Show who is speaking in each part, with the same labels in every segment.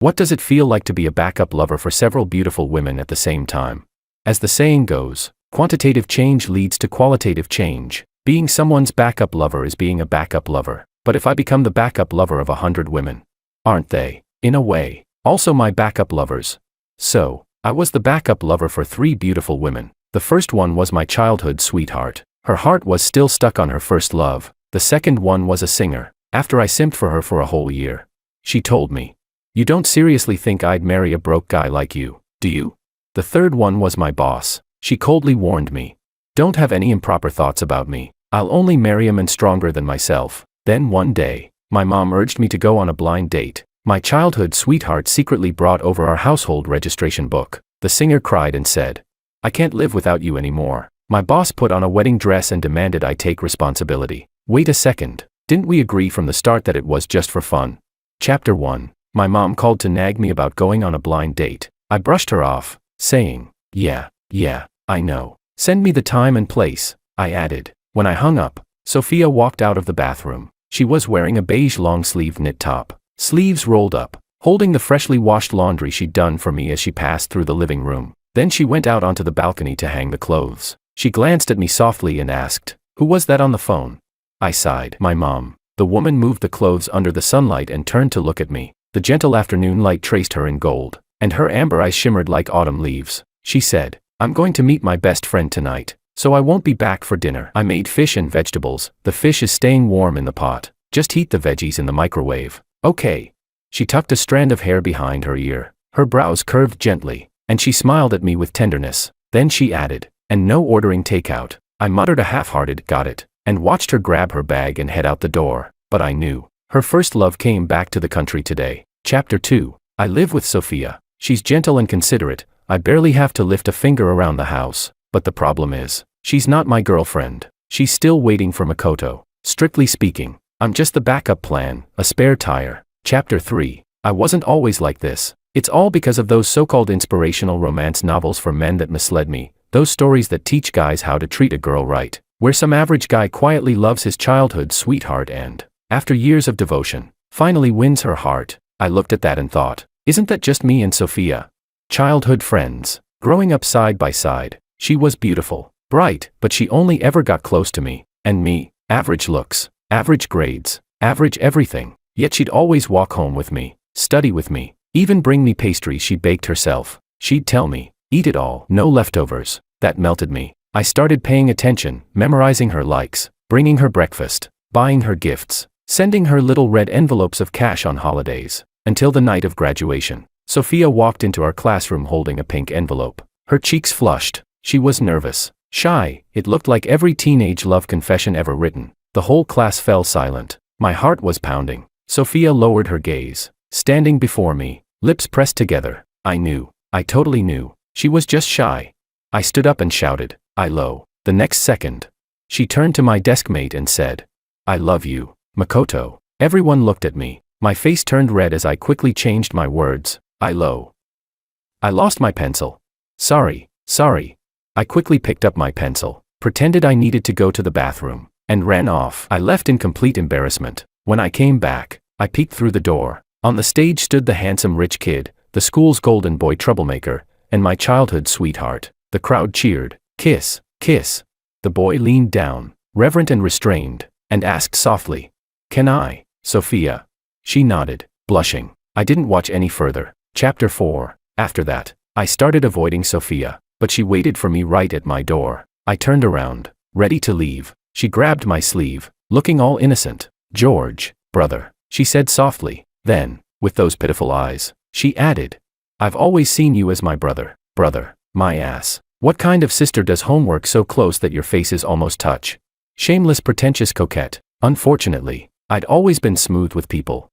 Speaker 1: What does it feel like to be a backup lover for several beautiful women at the same time? As the saying goes, quantitative change leads to qualitative change. Being someone's backup lover is being a backup lover. But if I become the backup lover of 100 women, aren't they, in a way, also my backup lovers? So, I was the backup lover for 3 beautiful women. The first one was my childhood sweetheart. Her heart was still stuck on her first love. The second one was a singer. After I simped for her for a whole year, she told me, "You don't seriously think I'd marry a broke guy like you, do you?" The third one was my boss. She coldly warned me, "Don't have any improper thoughts about me. I'll only marry a man stronger than myself." Then one day, my mom urged me to go on a blind date. My childhood sweetheart secretly brought over our household registration book. The singer cried and said, "I can't live without you anymore." My boss put on a wedding dress and demanded I take responsibility. Wait a second, didn't we agree from the start that it was just for fun? Chapter 1. My mom called to nag me about going on a blind date. I brushed her off, saying, Yeah, I know. Send me the time and place," I added. When I hung up, Sophia walked out of the bathroom. She was wearing a beige long-sleeved knit top, sleeves rolled up, holding the freshly washed laundry she'd done for me as she passed through the living room. Then she went out onto the balcony to hang the clothes. She glanced at me softly and asked, "Who was that on the phone?" I sighed. "My mom." The woman moved the clothes under the sunlight and turned to look at me. The gentle afternoon light traced her in gold, and her amber eyes shimmered like autumn leaves. She said, "I'm going to meet my best friend tonight, so I won't be back for dinner. I made fish and vegetables. The fish is staying warm in the pot. Just heat the veggies in the microwave." "Okay." She tucked a strand of hair behind her ear. Her brows curved gently, and she smiled at me with tenderness. Then she added, "And no ordering takeout." I muttered a half-hearted "got it," and watched her grab her bag and head out the door. But I knew. Her first love came back to the country today. Chapter 2. I live with Sophia. She's gentle and considerate. I barely have to lift a finger around the house. But the problem is, she's not my girlfriend. She's still waiting for Makoto. Strictly speaking, I'm just the backup plan, a spare tire. Chapter 3. I wasn't always like this. It's all because of those so-called inspirational romance novels for men that misled me. Those stories that teach guys how to treat a girl right. Where some average guy quietly loves his childhood sweetheart and, after years of devotion, finally wins her heart. I looked at that and thought, isn't that just me and Sophia? Childhood friends. Growing up side by side. She was beautiful, bright, but she only ever got close to me. And me, average looks, average grades, average everything. Yet she'd always walk home with me, study with me, even bring me pastries she'd baked herself. She'd tell me, "Eat it all, no leftovers." That melted me. I started paying attention, memorizing her likes, bringing her breakfast, buying her gifts, sending her little red envelopes of cash on holidays. Until the night of graduation, Sophia walked into our classroom holding a pink envelope. Her cheeks flushed. She was nervous, shy. It looked like every teenage love confession ever written. The whole class fell silent. My heart was pounding. Sophia lowered her gaze, standing before me, lips pressed together. I knew. I totally knew. She was just shy. I stood up and shouted, "I lo." The next second, she turned to my deskmate and said, "I love you, Makoto." Everyone looked at me. My face turned red as I quickly changed my words. "I lo." I lost my pencil. Sorry. I quickly picked up my pencil, pretended I needed to go to the bathroom, and ran off. I left in complete embarrassment. When I came back, I peeked through the door. On the stage stood the handsome rich kid, the school's golden boy troublemaker, and my childhood sweetheart. The crowd cheered. "Kiss, kiss." The boy leaned down, reverent and restrained, and asked softly, "Can I, Sophia?" She nodded, blushing. I didn't watch any further. Chapter 4. After that, I started avoiding Sophia, but she waited for me right at my door. I turned around, ready to leave. She grabbed my sleeve, looking all innocent. "George, brother," she said softly. Then, with those pitiful eyes, she added, "I've always seen you as my brother." Brother, my ass. What kind of sister does homework so close that your faces almost touch? Shameless pretentious coquette. Unfortunately, I'd always been smooth with people.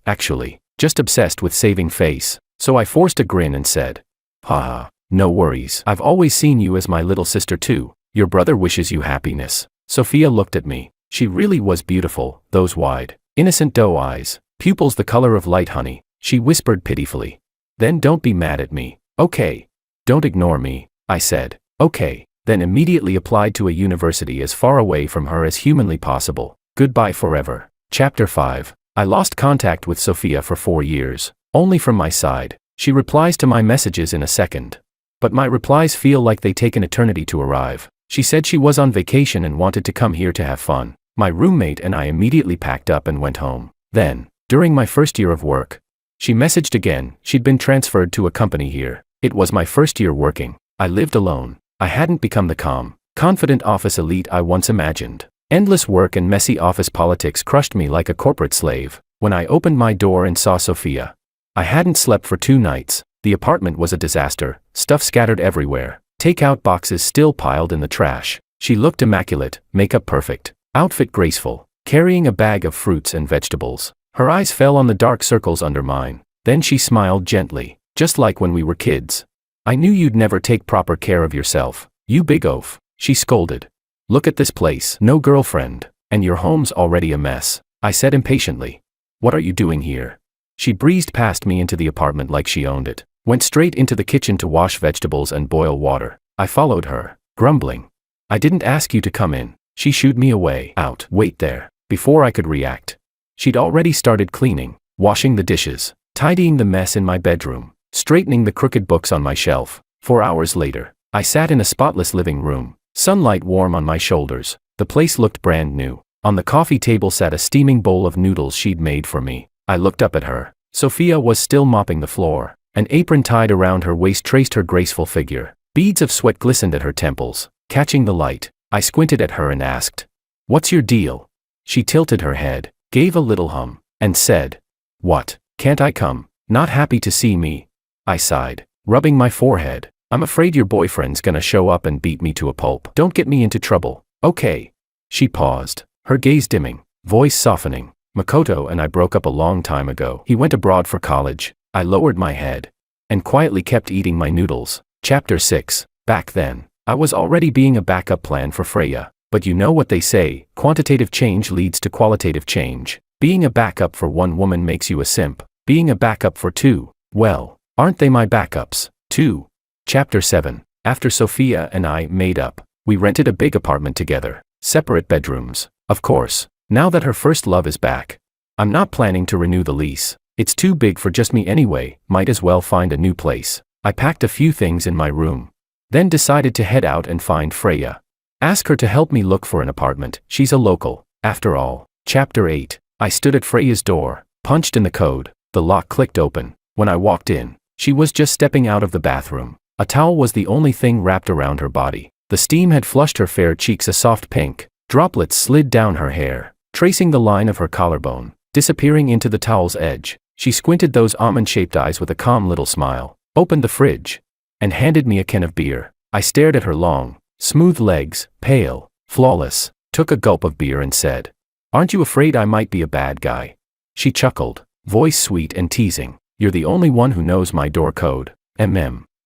Speaker 1: Actually, just obsessed with saving face. So I forced a grin and said, "Haha, no worries. I've always seen you as my little sister too. Your brother wishes you happiness." Sophia looked at me. She really was beautiful, those wide, innocent doe eyes, pupils the color of light honey. She whispered pitifully, "Then don't be mad at me, okay? Don't ignore me." I said, "Okay," then immediately applied to a university as far away from her as humanly possible. Goodbye forever. Chapter 5. I lost contact with Sophia for 4 years. Only from my side. She replies to my messages in a second. But my replies feel like they take an eternity to arrive. She said she was on vacation and wanted to come here to have fun. My roommate and I immediately packed up and went home. Then, during my first year of work, she messaged again. She'd been transferred to a company here. It was my first year working. I lived alone. I hadn't become the calm, confident office elite I once imagined. Endless work and messy office politics crushed me like a corporate slave. When I opened my door and saw Sophia, I hadn't slept for 2 nights. The apartment was a disaster, stuff scattered everywhere, takeout boxes still piled in the trash. She looked immaculate, makeup perfect, outfit graceful, carrying a bag of fruits and vegetables. Her eyes fell on the dark circles under mine. Then she smiled gently, just like when we were kids. I knew you'd never take proper care of yourself, you big oaf, she scolded. Look at this place, no girlfriend, and your home's already a mess, I said impatiently. What are you doing here? She breezed past me into the apartment like she owned it, went straight into the kitchen to wash vegetables and boil water. I followed her, grumbling. I didn't ask you to come in. She shooed me away. Out. Wait there. Before I could react, she'd already started cleaning, washing the dishes, tidying the mess in my bedroom, straightening the crooked books on my shelf. 4 hours later, I sat in a spotless living room, sunlight warm on my shoulders. The place looked brand new. On the coffee table sat a steaming bowl of noodles she'd made for me. I looked up at her. Sophia was still mopping the floor. An apron tied around her waist traced her graceful figure. Beads of sweat glistened at her temples, catching the light. I squinted at her and asked, "What's your deal?" She tilted her head, gave a little hum, and said, "What, can't I come? Not happy to see me?" I sighed, rubbing my forehead. "I'm afraid your boyfriend's gonna show up and beat me to a pulp. Don't get me into trouble, okay?" She paused, her gaze dimming, voice softening. "Makoto and I broke up a long time ago. He went abroad for college." I lowered my head and quietly kept eating my noodles. Chapter 6. Back then, I was already being a backup plan for Freya. But you know what they say, quantitative change leads to qualitative change. Being a backup for one woman makes you a simp. Being a backup for 2, well, aren't they my backups, too? Chapter 7. After Sophia and I made up, we rented a big apartment together, separate bedrooms. Of course, now that her first love is back, I'm not planning to renew the lease. It's too big for just me anyway, might as well find a new place. I packed a few things in my room, then decided to head out and find Freya. Ask her to help me look for an apartment. She's a local, after all. Chapter 8. I stood at Freya's door, punched in the code. The lock clicked open. When I walked in, she was just stepping out of the bathroom. A towel was the only thing wrapped around her body. The steam had flushed her fair cheeks a soft pink. Droplets slid down her hair, tracing the line of her collarbone, disappearing into the towel's edge. She squinted those almond-shaped eyes with a calm little smile, opened the fridge, and handed me a can of beer. I stared at her long, smooth legs, pale, flawless, took a gulp of beer and said, "Aren't you afraid I might be a bad guy?" She chuckled, voice sweet and teasing. "You're the only one who knows my door code."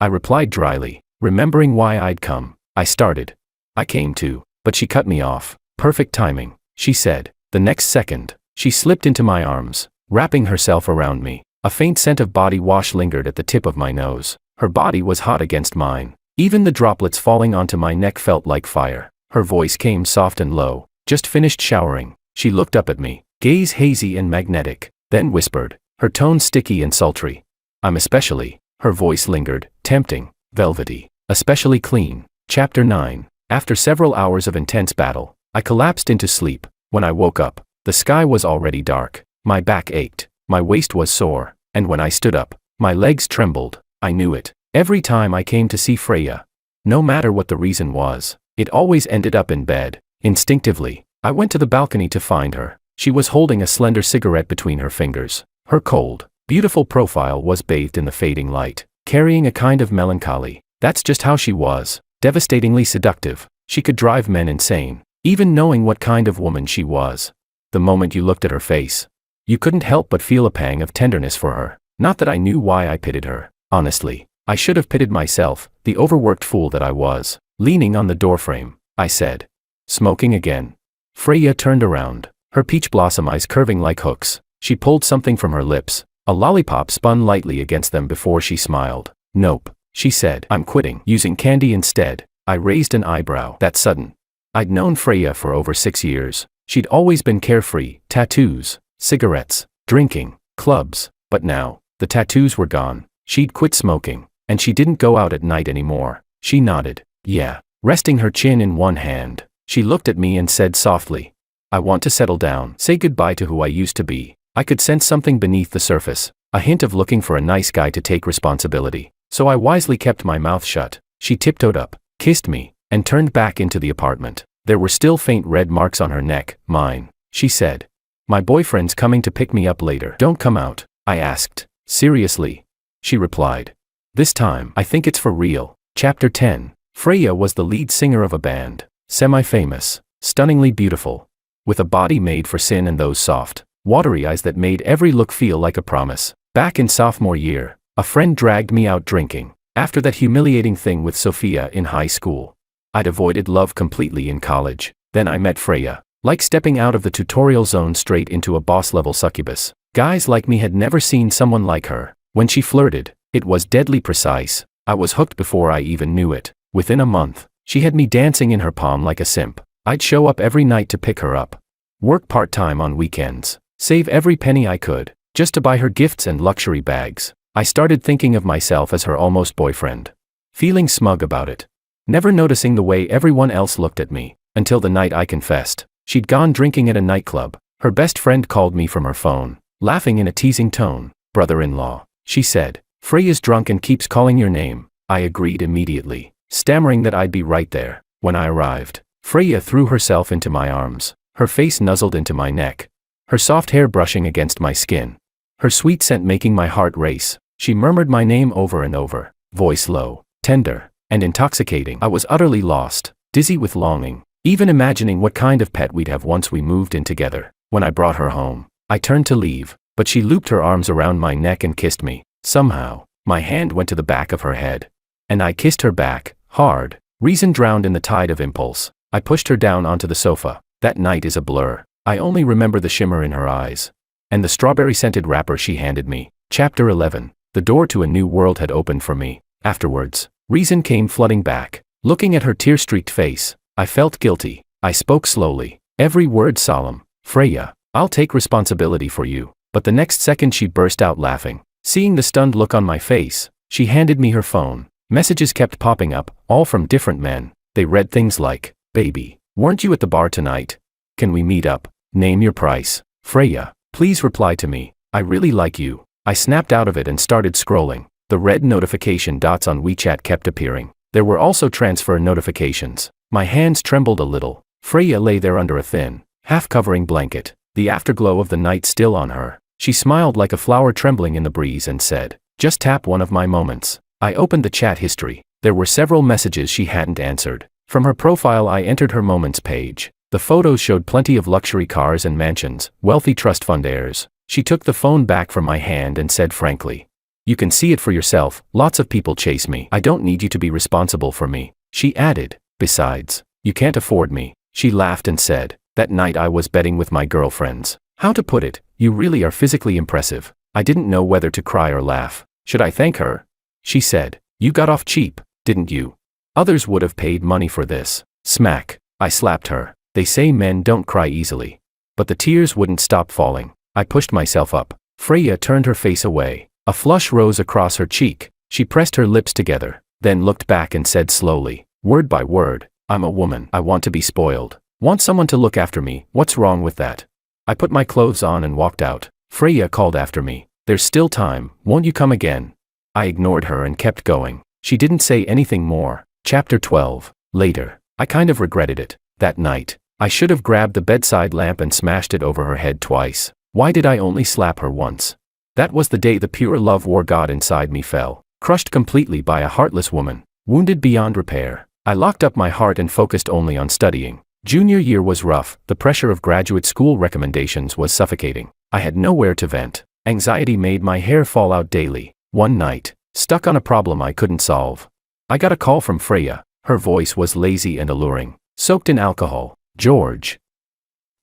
Speaker 1: I replied dryly, remembering why I'd come. I started. "I came too," but she cut me off. "Perfect timing," she said. The next second, she slipped into my arms, wrapping herself around me. A faint scent of body wash lingered at the tip of my nose. Her body was hot against mine. Even the droplets falling onto my neck felt like fire. Her voice came soft and low. "Just finished showering." She looked up at me, gaze hazy and magnetic, then whispered, her tone sticky and sultry. "I'm especially," her voice lingered, tempting, velvety, "especially clean." Chapter 9. After several hours of intense battle, I collapsed into sleep. When I woke up, the sky was already dark. My back ached, my waist was sore, and when I stood up, my legs trembled. I knew it. Every time I came to see Freya, no matter what the reason was, it always ended up in bed. Instinctively, I went to the balcony to find her. She was holding a slender cigarette between her fingers. Her cold, beautiful profile was bathed in the fading light, carrying a kind of melancholy. That's just how she was, devastatingly seductive. She could drive men insane, even knowing what kind of woman she was. The moment you looked at her face, you couldn't help but feel a pang of tenderness for her. Not that I knew why I pitied her. Honestly, I should have pitied myself, the overworked fool that I was. Leaning on the doorframe, I said, "Smoking again?" Freya turned around, her peach blossom eyes curving like hooks. She pulled something from her lips. A lollipop spun lightly against them before she smiled. "Nope," she said. "I'm quitting. Using candy instead." I raised an eyebrow. That sudden. I'd known Freya for over 6 years. She'd always been carefree, tattoos, cigarettes, drinking, clubs. But now, The tattoos were gone. She'd quit smoking, and she didn't go out at night anymore. She nodded. Yeah. Resting her chin in one hand, she looked at me and said softly, I want to settle down, say goodbye to who I used to be. I could sense something beneath the surface, a hint of looking for a nice guy to take responsibility. So I wisely kept my mouth shut. She tiptoed up, kissed me, and turned back into the apartment. There were still faint red marks on her neck. Mine, she said. My boyfriend's coming to pick me up later. Don't come out, I asked. Seriously? She replied. This time, I think it's for real. Chapter 10. Freya was the lead singer of a band. Semi-famous, stunningly beautiful, with a body made for sin and those soft, watery eyes that made every look feel like a promise. Back in sophomore year, a friend dragged me out drinking, after that humiliating thing with Sophia in high school. I'd avoided love completely in college. Then I met Freya, like stepping out of the tutorial zone straight into a boss-level succubus. Guys like me had never seen someone like her. When she flirted, it was deadly precise. I was hooked before I even knew it. Within a month, she had me dancing in her palm like a simp. I'd show up every night to pick her up, work part-time on weekends, save every penny I could, just to buy her gifts and luxury bags. I started thinking of myself as her almost boyfriend, feeling smug about it, never noticing the way everyone else looked at me, until the night I confessed. She'd gone drinking at a nightclub. Her best friend called me from her phone, laughing in a teasing tone. Brother-in-law, she said, Freya's drunk and keeps calling your name. I agreed immediately, stammering that I'd be right there. When I arrived, Freya threw herself into my arms, her face nuzzled into my neck, her soft hair brushing against my skin, her sweet scent making my heart race. She murmured my name over and over, voice low, tender, and intoxicating. I was utterly lost, dizzy with longing, even imagining what kind of pet we'd have once we moved in together. When I brought her home, I turned to leave, but she looped her arms around my neck and kissed me. Somehow, my hand went to the back of her head, and I kissed her back, hard. Reason drowned in the tide of impulse. I pushed her down onto the sofa. That night is a blur. I only remember the shimmer in her eyes, and the strawberry-scented wrapper she handed me. Chapter 11. The door to a new world had opened for me. Afterwards, reason came flooding back. Looking at her tear-streaked face, I felt guilty. I spoke slowly, every word solemn. Freya, I'll take responsibility for you. But the next second she burst out laughing. Seeing the stunned look on my face, she handed me her phone. Messages kept popping up, all from different men. They read things like, Baby, weren't you at the bar tonight? Can we meet up? Name your price. Freya, please reply to me. I really like you. I snapped out of it and started scrolling. The red notification dots on WeChat kept appearing. There were also transfer notifications. My hands trembled a little. Freya lay there under a thin, half-covering blanket, the afterglow of the night still on her. She smiled like a flower trembling in the breeze and said, Just tap one of my moments. I opened the chat history. There were several messages she hadn't answered. From her profile I entered her moments page. The photos showed plenty of luxury cars and mansions, wealthy trust fund heirs. She took the phone back from my hand and said frankly, You can see it for yourself, lots of people chase me. I don't need you to be responsible for me. She added, Besides, you can't afford me. She laughed and said, That night I was betting with my girlfriends. How to put it, you really are physically impressive. I didn't know whether to cry or laugh. Should I thank her? She said, You got off cheap, didn't you? Others would have paid money for this. Smack. I slapped her. They say men don't cry easily. But the tears wouldn't stop falling. I pushed myself up. Freya turned her face away. A flush rose across her cheek. She pressed her lips together, then looked back and said slowly, word by word, I'm a woman. I want to be spoiled. Want someone to look after me. What's wrong with that? I put my clothes on and walked out. Freya called after me. There's still time. Won't you come again? I ignored her and kept going. She didn't say anything more. Chapter 12. Later. I kind of regretted it. That night, I should have grabbed the bedside lamp and smashed it over her head twice. Why did I only slap her once? That was the day the pure love war god inside me fell, crushed completely by a heartless woman, wounded beyond repair. I locked up my heart and focused only on studying. Junior year was rough. The pressure of graduate school recommendations was suffocating. I had nowhere to vent. Anxiety made my hair fall out daily. One night, stuck on a problem I couldn't solve, I got a call from Freya. Her voice was lazy and alluring, soaked in alcohol. George,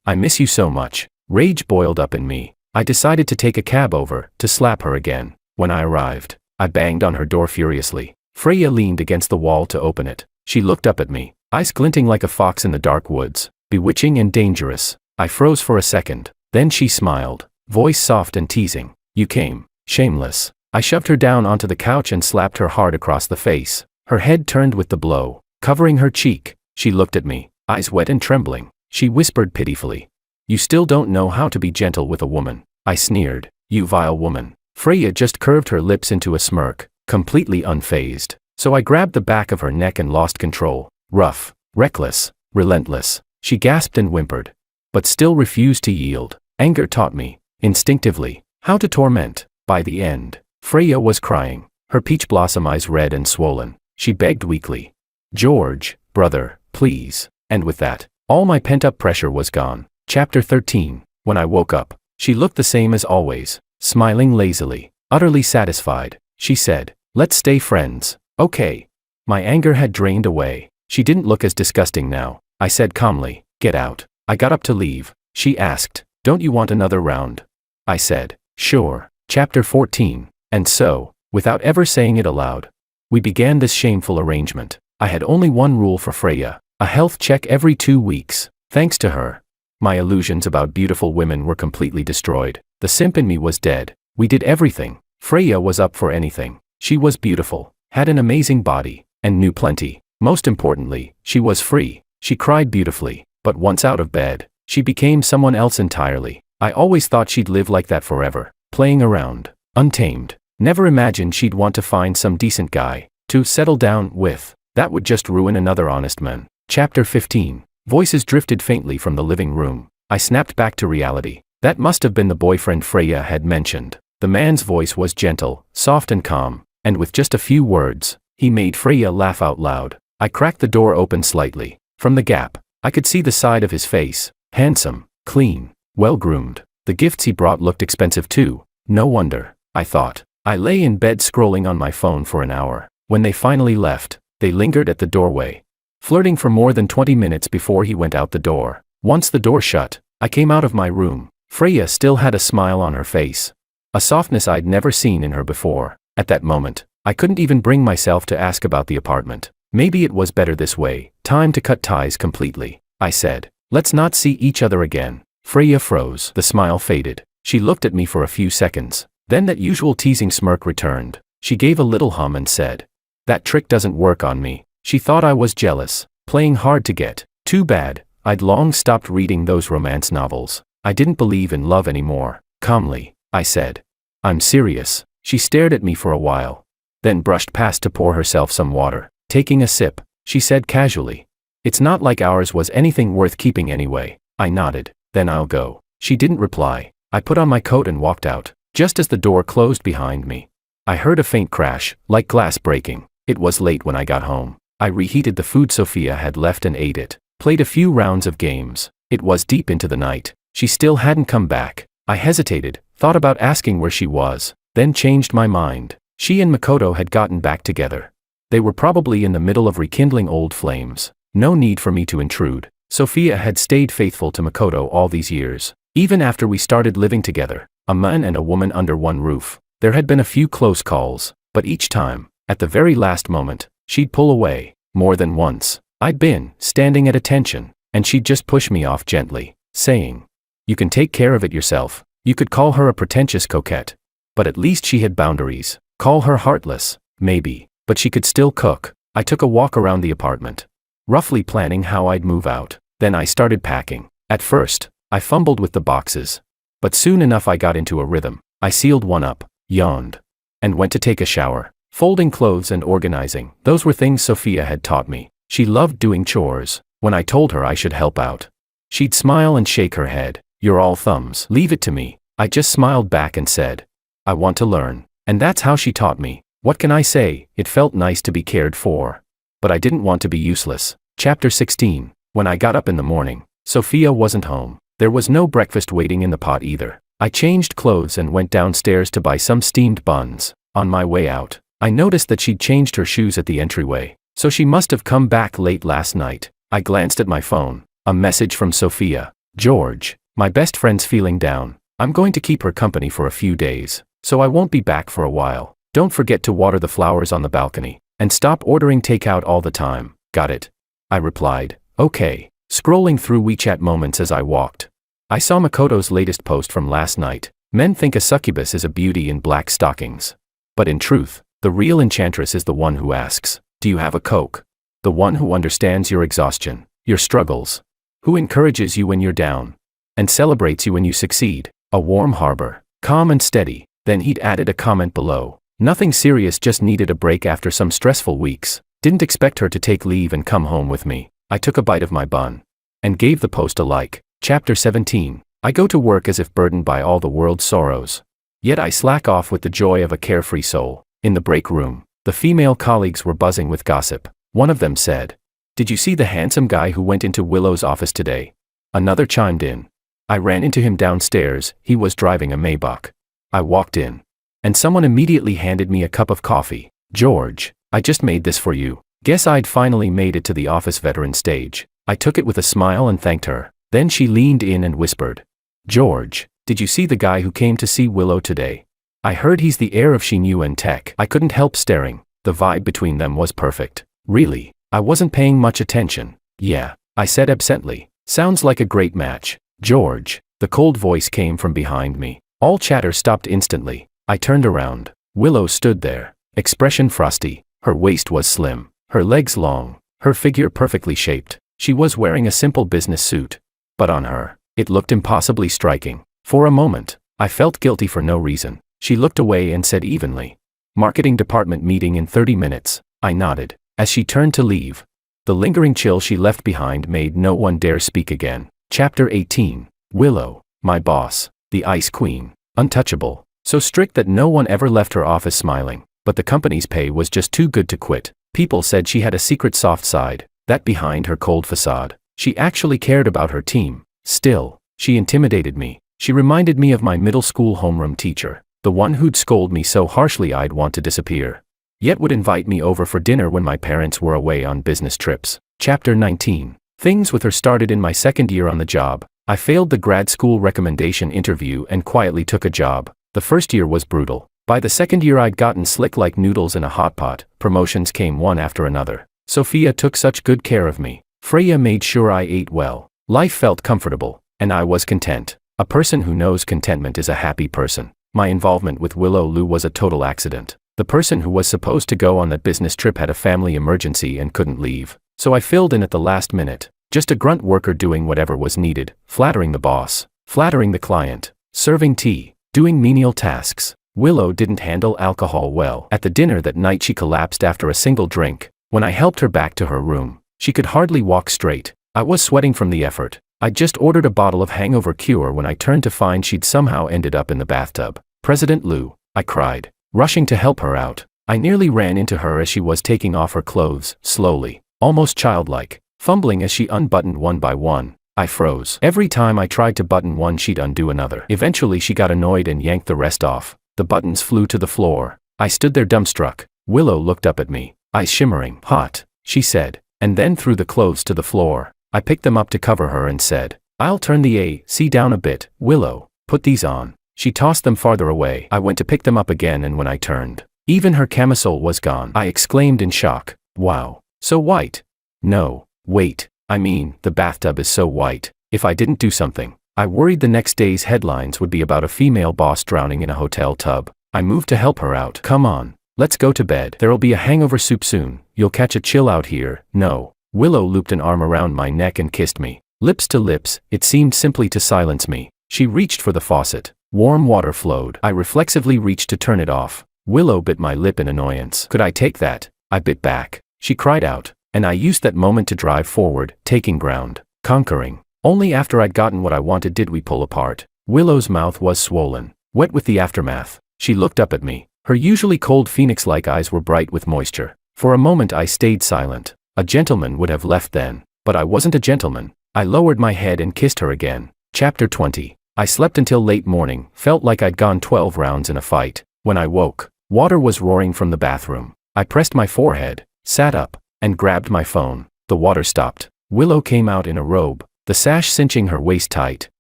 Speaker 1: I miss you so much. Rage boiled up in me. I decided to take a cab over, to slap her again. When I arrived, I banged on her door furiously. Freya leaned against the wall to open it. She looked up at me, eyes glinting like a fox in the dark woods, bewitching and dangerous. I froze for a second. Then she smiled, voice soft and teasing. You came. Shameless. I shoved her down onto the couch and slapped her hard across the face. Her head turned with the blow, covering her cheek. She looked at me, eyes wet and trembling. She whispered pitifully, "You still don't know how to be gentle with a woman." I sneered, "You vile woman." Freya just curved her lips into a smirk, completely unfazed. So I grabbed the back of her neck and lost control. Rough, reckless, relentless. She gasped and whimpered, but still refused to yield. Anger taught me, instinctively, how to torment. By the end, Freya was crying, her peach blossom eyes red and swollen. She begged weakly, "George, brother, please." And with that, all my pent-up pressure was gone. Chapter 13. When I woke up, she looked the same as always, smiling lazily, utterly satisfied. She said, "Let's stay friends, okay?" My anger had drained away. She didn't look as disgusting now. I said calmly, "Get out." I got up to leave. She asked, "Don't you want another round?" I said, "Sure." Chapter 14. And so, without ever saying it aloud, we began this shameful arrangement. I had only one rule for Freya, a health check every 2 weeks. Thanks to her, my illusions about beautiful women were completely destroyed. The simp in me was dead. We did everything. Freya was up for anything. She was beautiful, had an amazing body, and knew plenty. Most importantly, she was free. She cried beautifully, but once out of bed, she became someone else entirely. I always thought she'd live like that forever, playing around, untamed. Never imagined she'd want to find some decent guy to settle down with. That would just ruin another honest man. Chapter 15. Voices drifted faintly from the living room. I snapped back to reality. That must have been the boyfriend Freya had mentioned. The man's voice was gentle, soft and calm, and with just a few words, he made Freya laugh out loud. I cracked the door open slightly. From the gap, I could see the side of his face. Handsome, clean, well-groomed. The gifts he brought looked expensive too. No wonder, I thought. I lay in bed scrolling on my phone for an hour. When they finally left, they lingered at the doorway, flirting for more than 20 minutes before he went out the door. Once the door shut, I came out of my room. Freya still had a smile on her face, a softness I'd never seen in her before. At that moment, I couldn't even bring myself to ask about the apartment. Maybe it was better this way. Time to cut ties completely. I said, "Let's not see each other again." Freya froze. The smile faded. She looked at me for a few seconds. Then that usual teasing smirk returned. She gave a little hum and said, "That trick doesn't work on me." She thought I was jealous, playing hard to get. Too bad. I'd long stopped reading those romance novels. I didn't believe in love anymore. Calmly, I said, "I'm serious." She stared at me for a while, then brushed past to pour herself some water. Taking a sip, she said casually, "It's not like ours was anything worth keeping anyway." I nodded. "Then I'll go." She didn't reply. I put on my coat and walked out. Just as the door closed behind me, I heard a faint crash, like glass breaking. It was late when I got home. I reheated the food Sophia had left and ate it. Played a few rounds of games. It was deep into the night. She still hadn't come back. I hesitated, thought about asking where she was, then changed my mind. She and Makoto had gotten back together. They were probably in the middle of rekindling old flames. No need for me to intrude. Sophia had stayed faithful to Makoto all these years. Even after we started living together, a man and a woman under one roof, there had been a few close calls, but each time, at the very last moment, she'd pull away. More than once, I'd been standing at attention, and she'd just push me off gently, saying, "You can take care of it yourself." You could call her a pretentious coquette, but at least she had boundaries. Call her heartless, maybe, but she could still cook. I took a walk around the apartment, roughly planning how I'd move out. Then I started packing. At first, I fumbled with the boxes, but soon enough I got into a rhythm. I sealed one up, yawned, and went to take a shower. Folding clothes and organizing, those were things Sophia had taught me. She loved doing chores. When I told her I should help out, she'd smile and shake her head. "You're all thumbs. Leave it to me." I just smiled back and said, "I want to learn." And that's how she taught me. What can I say? It felt nice to be cared for. But I didn't want to be useless. Chapter 16. When I got up in the morning, Sophia wasn't home. There was no breakfast waiting in the pot either. I changed clothes and went downstairs to buy some steamed buns. On my way out, I noticed that she'd changed her shoes at the entryway, so she must have come back late last night. I glanced at my phone. A message from Sophia. "George, my best friend's feeling down. I'm going to keep her company for a few days, so I won't be back for a while. Don't forget to water the flowers on the balcony, and stop ordering takeout all the time. Got it?" I replied, "Okay." Scrolling through WeChat moments as I walked, I saw Makoto's latest post from last night. Men think a succubus is a beauty in black stockings. But in truth, the real enchantress is the one who asks, "Do you have a Coke?" The one who understands your exhaustion, your struggles. Who encourages you when you're down. And celebrates you when you succeed. A warm harbor, calm and steady. Then he'd added a comment below. Nothing serious, just needed a break after some stressful weeks. Didn't expect her to take leave and come home with me. I took a bite of my bun. And gave the post a like. Chapter 17. I go to work as if burdened by all the world's sorrows. Yet I slack off with the joy of a carefree soul. In the break room, the female colleagues were buzzing with gossip. One of them said, "Did you see the handsome guy who went into Willow's office today?" Another chimed in. "I ran into him downstairs, he was driving a Maybach." I walked in. And someone immediately handed me a cup of coffee. "George, I just made this for you." Guess I'd finally made it to the office veteran stage. I took it with a smile and thanked her. Then she leaned in and whispered, "George, did you see the guy who came to see Willow today? I heard he's the heir of She Knew and Tech." I couldn't help staring. The vibe between them was perfect. Really, I wasn't paying much attention. "Yeah," I said absently. "Sounds like a great match." "George," the cold voice came from behind me. All chatter stopped instantly. I turned around. Willow stood there, expression frosty. Her waist was slim, her legs long, her figure perfectly shaped. She was wearing a simple business suit. But on her, it looked impossibly striking. For a moment, I felt guilty for no reason. She looked away and said evenly, "Marketing department meeting in 30 minutes. I nodded. As she turned to leave, the lingering chill she left behind made no one dare speak again. Chapter 18. Willow, my boss, the Ice Queen, untouchable, so strict that no one ever left her office smiling, but the company's pay was just too good to quit. People said she had a secret soft side, that behind her cold facade, she actually cared about her team. Still, she intimidated me. She reminded me of my middle school homeroom teacher, the one who'd scold me so harshly I'd want to disappear, yet would invite me over for dinner when my parents were away on business trips. Chapter 19. Things with her started in my second year on the job. I failed the grad school recommendation interview and quietly took a job. The first year was brutal. By the second year I'd gotten slick like noodles in a hot pot. Promotions came one after another. Sophia took such good care of me. Freya made sure I ate well. Life felt comfortable, and I was content. A person who knows contentment is a happy person. My involvement with Willow Lou was a total accident. The person who was supposed to go on that business trip had a family emergency and couldn't leave, so I filled in at the last minute. Just a grunt worker doing whatever was needed, flattering the boss, flattering the client, serving tea, doing menial tasks. Willow didn't handle alcohol well. At the dinner that night she collapsed after a single drink. When I helped her back to her room, she could hardly walk straight. I was sweating from the effort. I'd just ordered a bottle of hangover cure when I turned to find she'd somehow ended up in the bathtub. "President Lou," I cried, rushing to help her out. I nearly ran into her as she was taking off her clothes, slowly, almost childlike, fumbling as she unbuttoned one by one. I froze. Every time I tried to button one she'd undo another. Eventually she got annoyed and yanked the rest off. The buttons flew to the floor. I stood there dumbstruck. Willow looked up at me, eyes shimmering. "Hot," she said, and then threw the clothes to the floor. I picked them up to cover her and said, "I'll turn the AC down a bit, Willow, put these on." She tossed them farther away. I went to pick them up again and when I turned, even her camisole was gone. I exclaimed in shock, "Wow, so white." "No, wait, I mean, the bathtub is so white." If I didn't do something, I worried the next day's headlines would be about a female boss drowning in a hotel tub. I moved to help her out. "Come on, let's go to bed. There'll be a hangover soup soon. You'll catch a chill out here." "No." Willow looped an arm around my neck and kissed me. Lips to lips, it seemed simply to silence me. She reached for the faucet. Warm water flowed. I reflexively reached to turn it off. Willow bit my lip in annoyance. "Could I take that?" I bit back. She cried out, and I used that moment to drive forward, taking ground, conquering. Only after I'd gotten what I wanted did we pull apart. Willow's mouth was swollen, wet with the aftermath. She looked up at me. Her usually cold phoenix-like eyes were bright with moisture. For a moment I stayed silent. A gentleman would have left then, but I wasn't a gentleman. I lowered my head and kissed her again. Chapter 20. I slept until late morning, felt like I'd gone 12 rounds in a fight. When I woke, water was roaring from the bathroom. I pressed my forehead, sat up, and grabbed my phone. The water stopped. Willow came out in a robe, the sash cinching her waist tight.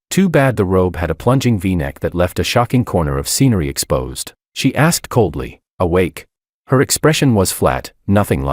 Speaker 1: Too bad the robe had a plunging V-neck that left a shocking corner of scenery exposed. She asked coldly, "Awake?" Her expression was flat, nothing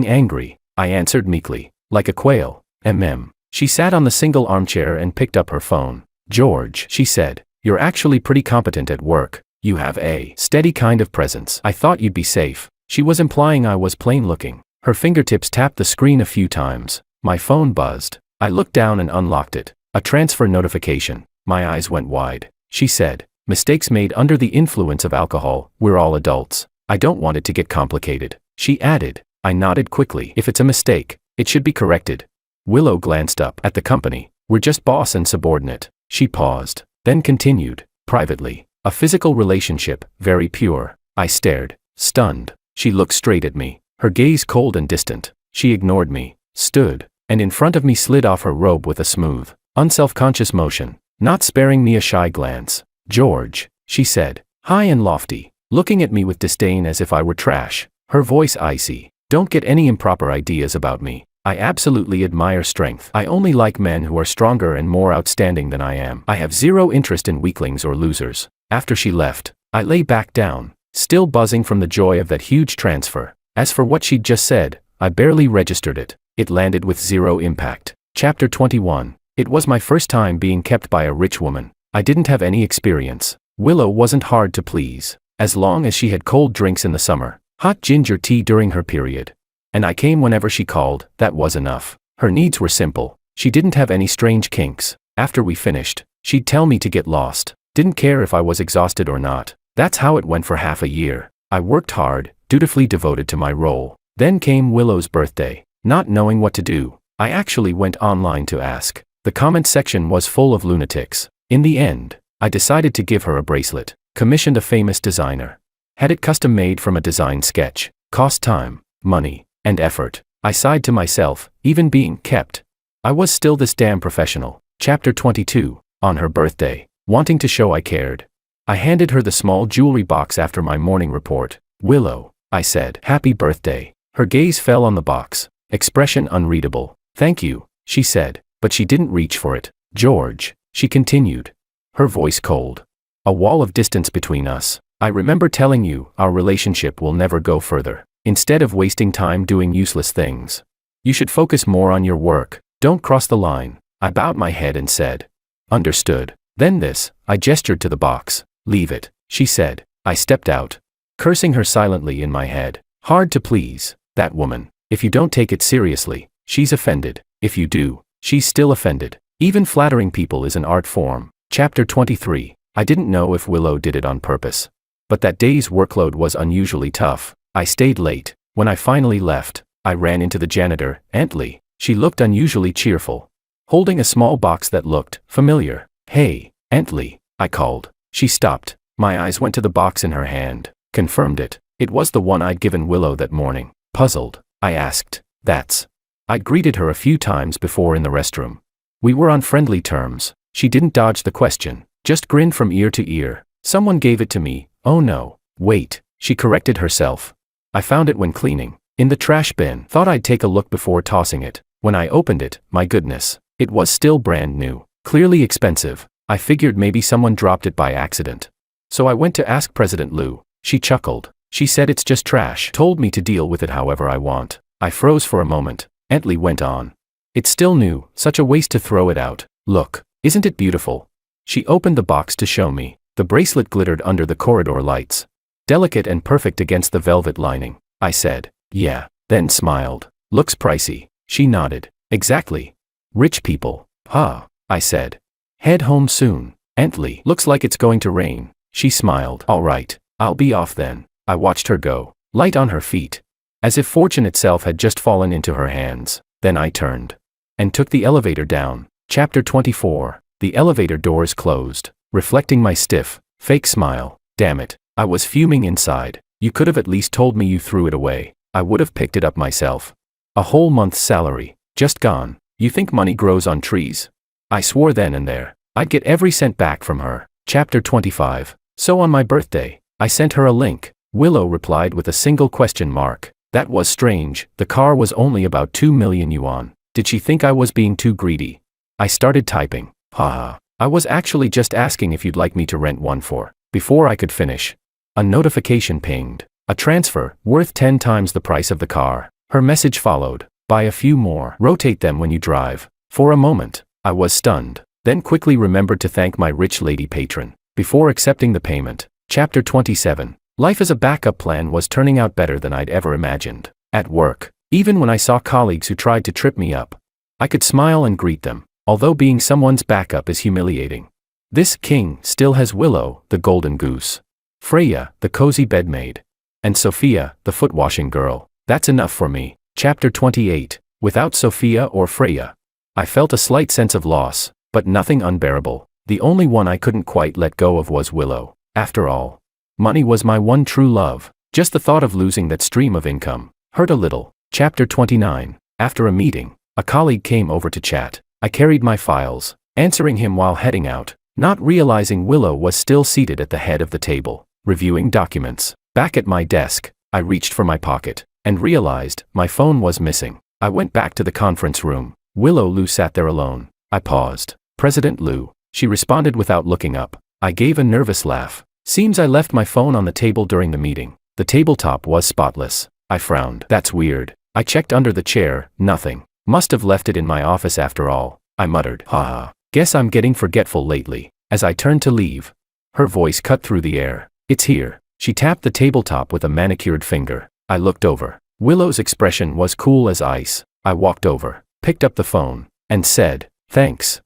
Speaker 1: angry. I answered meekly, like a quail, "Mm." She sat on the single armchair and picked up her phone. "George," she said, You're actually pretty competent at work. You have a steady kind of presence. I thought you'd be safe. She was implying I was plain looking. Her fingertips tapped the screen a few times. My phone buzzed. I looked down and unlocked it. A transfer notification. My eyes went wide. She said, "Mistakes made under the influence of alcohol. We're all adults. I don't want it to get complicated." She added. I nodded quickly. If it's a mistake, it should be corrected. Willow glanced up at the company. "We're just boss and subordinate." She paused, then continued, "Privately. A physical relationship, very pure." I stared, stunned. She looked straight at me, her gaze cold and distant. She ignored me, stood, and in front of me slid off her robe with a smooth, unself-conscious motion, not sparing me a shy glance. "George," she said, high and lofty, looking at me with disdain as if I were trash, her voice icy. "Don't get any improper ideas about me. I absolutely admire strength. I only like men who are stronger and more outstanding than I am. I have zero interest in weaklings or losers." After she left, I lay back down, still buzzing from the joy of that huge transfer. As for what she'd just said, I barely registered it. It landed with zero impact. Chapter 21. It was my first time being kept by a rich woman. I didn't have any experience. Willow wasn't hard to please. As long as she had cold drinks in the summer, hot ginger tea during her period, and I came whenever she called, that was enough. Her needs were simple. She didn't have any strange kinks. After we finished, she'd tell me to get lost. Didn't care if I was exhausted or not. That's how it went for half a year. I worked hard, dutifully devoted to my role. Then came Willow's birthday. Not knowing what to do, I actually went online to ask. The comment section was full of lunatics. In the end, I decided to give her a bracelet. Commissioned a famous designer. Had it custom made from a design sketch. Cost time, money, and effort. I sighed to myself, even being kept. I was still this damn professional. Chapter 22. On her birthday, wanting to show I cared, I handed her the small jewelry box after my morning report. "Willow," I said, "happy birthday." Her gaze fell on the box, expression unreadable. "Thank you," she said, but she didn't reach for it. "George," she continued, her voice cold. A wall of distance between us. "I remember telling you, our relationship will never go further. Instead of wasting time doing useless things, you should focus more on your work. Don't cross the line." I bowed my head and said, "Understood." Then this, I gestured to the box. "Leave it," she said. I stepped out, cursing her silently in my head. Hard to please, that woman. If you don't take it seriously, she's offended. If you do, she's still offended. Even flattering people is an art form. Chapter 23. I didn't know if Willow did it on purpose, but that day's workload was unusually tough. I stayed late. When I finally left, I ran into the janitor, Antley. She looked unusually cheerful, holding a small box that looked familiar. "Hey, Antley," I called. She stopped. My eyes went to the box in her hand, confirmed it. It was the one I'd given Willow that morning. Puzzled, I asked, "That's..." I'd greeted her a few times before in the restroom. We were on friendly terms. She didn't dodge the question, just grinned from ear to ear. "Someone gave it to me." "Oh no, wait," she corrected herself. "I found it when cleaning. In the trash bin. Thought I'd take a look before tossing it." When I opened it, my goodness, it was still brand new. Clearly expensive. I figured maybe someone dropped it by accident. So I went to ask President Lou. She chuckled. She said it's just trash. Told me to deal with it however I want. I froze for a moment. Antley went on. "It's still new, such a waste to throw it out. Look, isn't it beautiful?" She opened the box to show me. The bracelet glittered under the corridor lights. Delicate and perfect against the velvet lining. I said, "Yeah," then smiled. "Looks pricey." She nodded. "Exactly. Rich people." "Huh," I said. "Head home soon." "Antley, looks like it's going to rain." She smiled. "All right, I'll be off then." I watched her go, light on her feet, as if fortune itself had just fallen into her hands. Then I turned and took the elevator down. Chapter 24. The elevator doors closed, reflecting my stiff, fake smile. Damn it, I was fuming inside. "You could have at least told me you threw it away. I would have picked it up myself." A whole month's salary, just gone. You think money grows on trees? I swore then and there, I'd get every cent back from her. Chapter 25. So on my birthday, I sent her a link. Willow replied with a single question mark. That was strange, the car was only about 2 million yuan. Did she think I was being too greedy? I started typing. Haha. I was actually just asking if you'd like me to rent one for. Before I could finish, a notification pinged. A transfer, worth 10 times the price of the car. Her message followed. Buy a few more. Rotate them when you drive. For a moment, I was stunned. then quickly remembered to thank my rich lady patron before accepting the payment. Chapter 27. Life as a backup plan was turning out better than I'd ever imagined. At work, even when I saw colleagues who tried to trip me up, I could smile and greet them, although being someone's backup is humiliating. This king still has Willow, the golden goose, Freya, the cozy bedmaid, and Sophia, the foot-washing girl. That's enough for me. Chapter 28. Without Sophia or Freya, I felt a slight sense of loss, but nothing unbearable. The only one I couldn't quite let go of was Willow. After all, money was my one true love. Just the thought of losing that stream of income hurt a little. Chapter 29. After a meeting, a colleague came over to chat. I carried my files, answering him while heading out, not realizing Willow was still seated at the head of the table, reviewing documents. Back at my desk, I reached for my pocket, and realized my phone was missing. I went back to the conference room. Willow Lou sat there alone. I paused. President Lou, she responded without looking up. I gave a nervous laugh. Seems I left my phone on the table during the meeting. The tabletop was spotless. I frowned. That's weird. I checked under the chair, nothing. Must have left it in my office after all. I muttered, haha. Guess I'm getting forgetful lately. As I turned to leave, her voice cut through the air. It's here. She tapped the tabletop with a manicured finger. I looked over. Willow's expression was cool as ice. I walked over, picked up the phone, and said, thanks.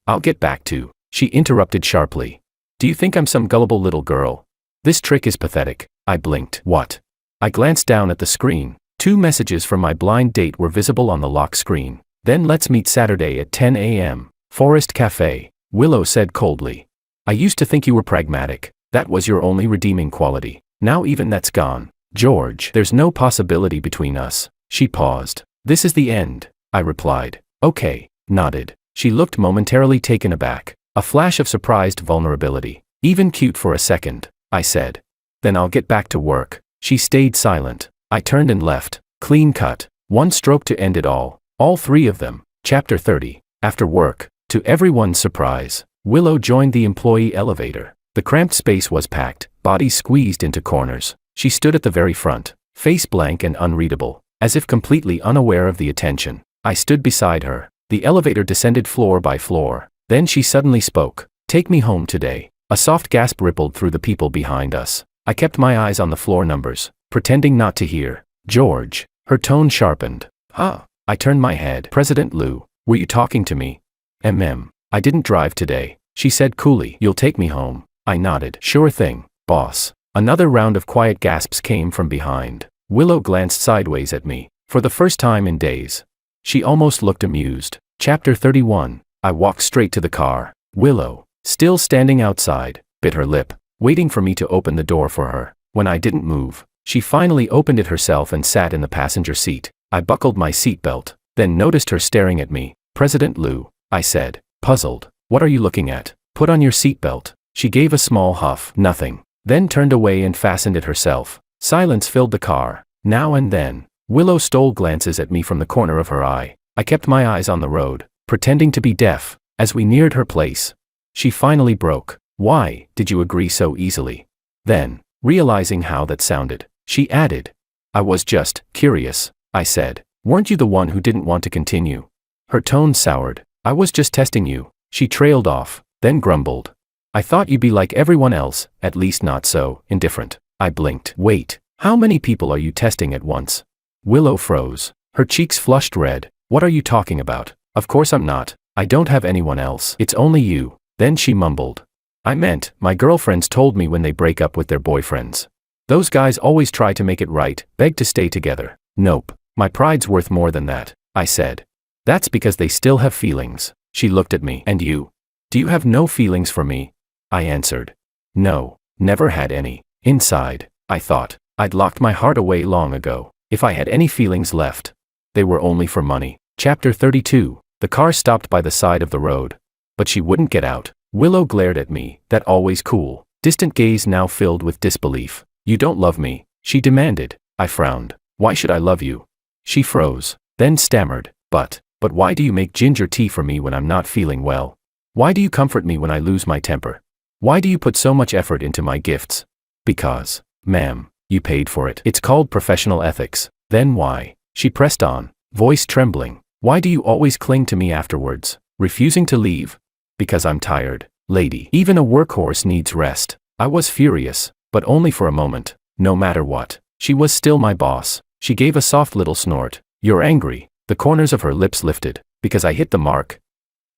Speaker 1: I'll get back to. She interrupted sharply. Do you think I'm some gullible little girl? This trick is pathetic. I blinked. What? I glanced down at the screen. 2 messages from my blind date were visible on the lock screen. Then let's meet Saturday at 10 a.m. Forest Cafe, Willow said coldly. I used to think you were pragmatic. That was your only redeeming quality. Now even that's gone. George, there's no possibility between us. She paused. This is the end, I replied. Okay, nodded. She looked momentarily taken aback. A flash of surprised vulnerability. Even cute for a second, I said. Then I'll get back to work. She stayed silent. I turned and left. Clean cut. One stroke to end it all. All 3 of them. Chapter 30. After work, to everyone's surprise, Willow joined the employee elevator. The cramped space was packed, bodies squeezed into corners. She stood at the very front, face blank and unreadable, as if completely unaware of the attention. I stood beside her. The elevator descended floor by floor. Then she suddenly spoke. Take me home today. A soft gasp rippled through the people behind us. I kept my eyes on the floor numbers, pretending not to hear. George. Her tone sharpened. Huh. I turned my head. President Lou, were you talking to me? I didn't drive today. She said coolly. You'll take me home. I nodded. Sure thing, boss. Another round of quiet gasps came from behind. Willow glanced sideways at me, for the first time in days. She almost looked amused. Chapter 31. I walked straight to the car. Willow, still standing outside, bit her lip, waiting for me to open the door for her. When I didn't move, she finally opened it herself and sat in the passenger seat. I buckled my seatbelt, then noticed her staring at me. President Lou, I said, puzzled. What are you looking at? Put on your seatbelt. She gave a small huff. Nothing. Then turned away and fastened it herself. Silence filled the car. Now and then, Willow stole glances at me from the corner of her eye. I kept my eyes on the road, pretending to be deaf. As we neared her place, she finally broke. Why did you agree so easily? Then, realizing how that sounded, she added, I was just curious. I said, weren't you the one who didn't want to continue? Her tone soured. I was just testing you. She trailed off, then grumbled. I thought you'd be like everyone else, at least not so indifferent. I blinked. Wait, how many people are you testing at once? Willow froze. Her cheeks flushed red. What are you talking about? Of course I'm not. I don't have anyone else. It's only you. Then she mumbled. I meant, my girlfriends told me when they break up with their boyfriends. Those guys always try to make it right, beg to stay together. Nope. My pride's worth more than that, I said. That's because they still have feelings. She looked at me. And you? Do you have no feelings for me? I answered. No, never had any. Inside, I thought, I'd locked my heart away long ago. If I had any feelings left, they were only for money. Chapter 32. The car stopped by the side of the road. But she wouldn't get out. Willow glared at me, that always cool, distant gaze now filled with disbelief. You don't love me, she demanded. I frowned. Why should I love you? She froze, then stammered. But why do you make ginger tea for me when I'm not feeling well? Why do you comfort me when I lose my temper? Why do you put so much effort into my gifts? Because, ma'am, you paid for it. It's called professional ethics. Then why? She pressed on, voice trembling. Why do you always cling to me afterwards, refusing to leave? Because I'm tired, lady. Even a workhorse needs rest. I was furious, but only for a moment. No matter what, she was still my boss. She gave a soft little snort. You're angry. The corners of her lips lifted. Because I hit the mark.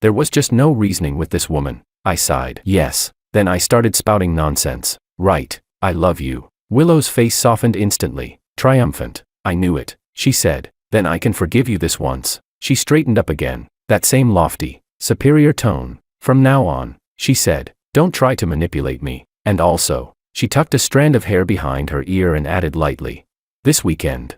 Speaker 1: There was just no reasoning with this woman. I sighed. Yes. Then I started spouting nonsense. Right. I love you. Willow's face softened instantly. Triumphant. I knew it, she said. Then I can forgive you this once. She straightened up again. That same lofty, superior tone. From now on, she said, don't try to manipulate me. And also, she tucked a strand of hair behind her ear and added lightly. This weekend.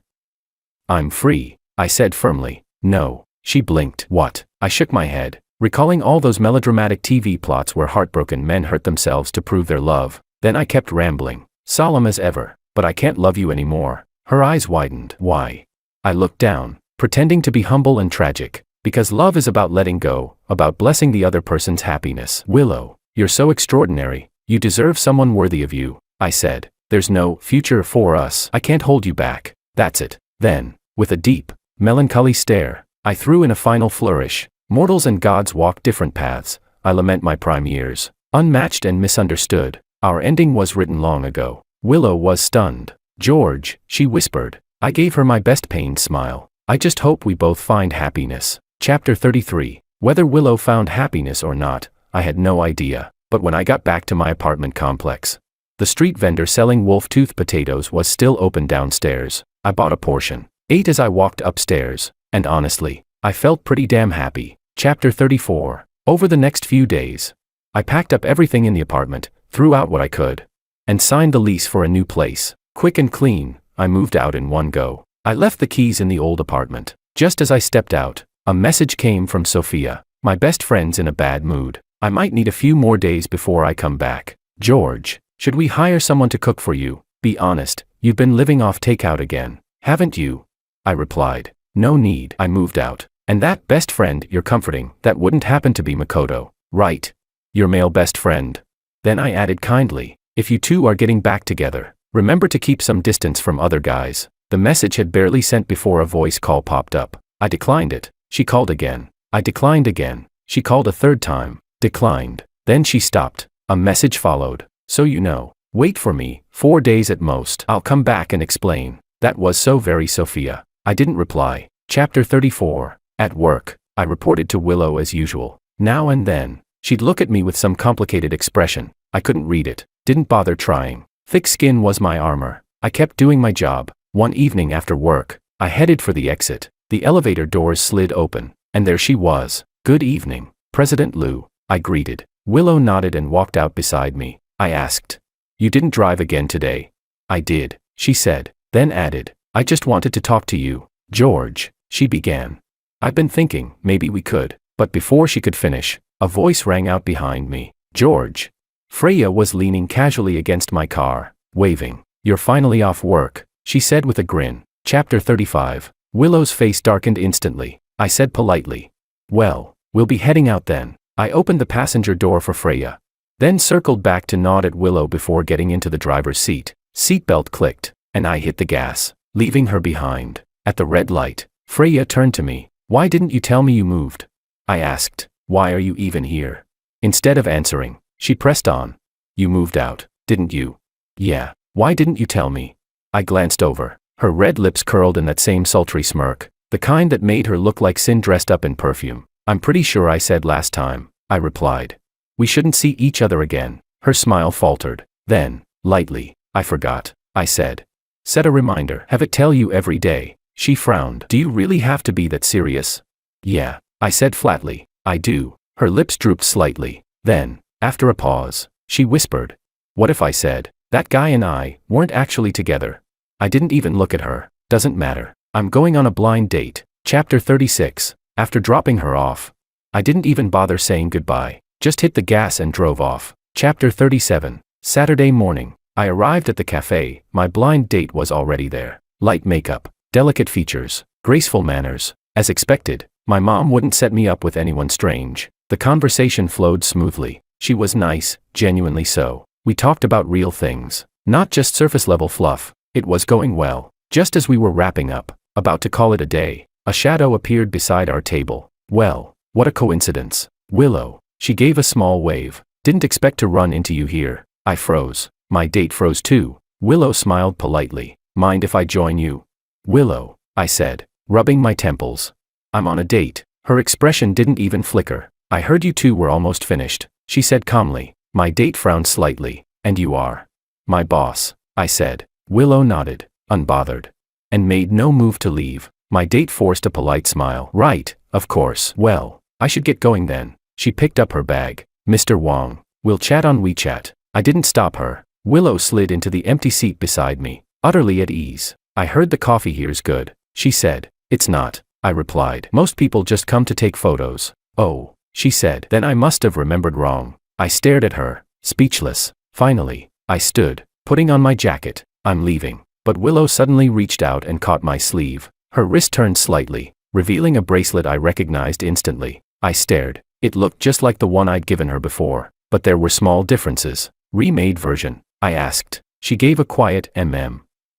Speaker 1: I'm free, I said firmly. No. She blinked. What? I shook my head, recalling all those melodramatic TV plots where heartbroken men hurt themselves to prove their love. Then I kept rambling, solemn as ever. But I can't love you anymore. Her eyes widened. Why? I looked down, pretending to be humble and tragic. Because love is about letting go, about blessing the other person's happiness. Willow, you're so extraordinary. You deserve someone worthy of you, I said. There's no future for us. I can't hold you back. That's it. Then, with a deep, melancholy stare, I threw in a final flourish. Mortals and gods walk different paths. I lament my prime years. Unmatched and misunderstood. Our ending was written long ago. Willow was stunned. George, she whispered. I gave her my best pained smile. I just hope we both find happiness. Chapter 33. Whether Willow found happiness or not, I had no idea. But when I got back to my apartment complex, the street vendor selling wolf-tooth potatoes was still open downstairs. I bought a portion, ate as I walked upstairs, and honestly, I felt pretty damn happy. Chapter 34. Over the next few days, I packed up everything in the apartment, threw out what I could, and signed the lease for a new place. Quick and clean, I moved out in one go. I left the keys in the old apartment. Just as I stepped out, a message came from Sophia. My best friend's in a bad mood. I might need a few more days before I come back. George, should we hire someone to cook for you? Be honest, you've been living off takeout again, haven't you? I replied. No need. I moved out. And that best friend you're comforting, that wouldn't happen to be Makoto, right? Your male best friend. Then I added kindly, if you two are getting back together, remember to keep some distance from other guys. The message had barely sent before a voice call popped up. I declined it. She called again. I declined again. She called a third time. Declined. Then she stopped. A message followed. So you know. Wait for me, 4 days at most. I'll come back and explain. That was so very Sophia. I didn't reply. Chapter 34. At work, I reported to Willow as usual. Now and then, she'd look at me with some complicated expression. I couldn't read it. Didn't bother trying. Thick skin was my armor. I kept doing my job. One evening after work, I headed for the exit. The elevator doors slid open, and there she was. Good evening, President Liu, I greeted. Willow nodded and walked out beside me. I asked, you didn't drive again today? I did, she said, then added, I just wanted to talk to you. George, she began. I've been thinking, maybe we could. But before she could finish, a voice rang out behind me. George. Freya was leaning casually against my car, waving. You're finally off work, she said with a grin. Chapter 35. Willow's face darkened instantly. I said politely. Well, we'll be heading out then. I opened the passenger door for Freya, then circled back to nod at Willow before getting into the driver's seat. Seatbelt clicked, and I hit the gas, leaving her behind. At the red light, Freya turned to me. Why didn't you tell me you moved? I asked. Why are you even here? Instead of answering, she pressed on. You moved out, didn't you? Yeah. Why didn't you tell me? I glanced over. Her red lips curled in that same sultry smirk, the kind that made her look like sin dressed up in perfume. I'm pretty sure I said last time, I replied. We shouldn't see each other again. Her smile faltered. Then, lightly, I forgot, I said. Set a reminder. Have it tell you every day. She frowned. Do you really have to be that serious? Yeah, I said flatly. I do. Her lips drooped slightly. Then, after a pause, she whispered. What if I said, that guy and I weren't actually together? I didn't even look at her. Doesn't matter. I'm going on a blind date. Chapter 36. After dropping her off, I didn't even bother saying goodbye. Just hit the gas and drove off. Chapter 37. Saturday morning. I arrived at the cafe. My blind date was already there. Light makeup, delicate features, graceful manners. As expected, my mom wouldn't set me up with anyone strange. The conversation flowed smoothly. She was nice, genuinely so. We talked about real things, not just surface-level fluff. It was going well. Just as we were wrapping up, about to call it a day, a shadow appeared beside our table. Well, what a coincidence. Willow, She gave a small wave. Didn't expect to run into you here. I froze. My date froze too. Willow smiled politely. Mind if I join you? Willow, I said, rubbing my temples. I'm on a date. Her expression didn't even flicker. I heard you two were almost finished, she said calmly. My date frowned slightly. And you are? My boss, I said. Willow nodded, unbothered, and made no move to leave. My date forced a polite smile. Right, of course. Well, I should get going then. She picked up her bag. Mr. Wong, we'll chat on WeChat. I didn't stop her. Willow slid into the empty seat beside me, utterly at ease. I heard the coffee here's good, she said. It's not, I replied. Most people just come to take photos. Oh, she said. Then I must have remembered wrong. I stared at her, speechless. Finally, I stood, putting on my jacket. I'm leaving. But Willow suddenly reached out and caught my sleeve. Her wrist turned slightly, revealing a bracelet I recognized instantly. I stared. It looked just like the one I'd given her before, but there were small differences. Remade version, I asked. She gave a quiet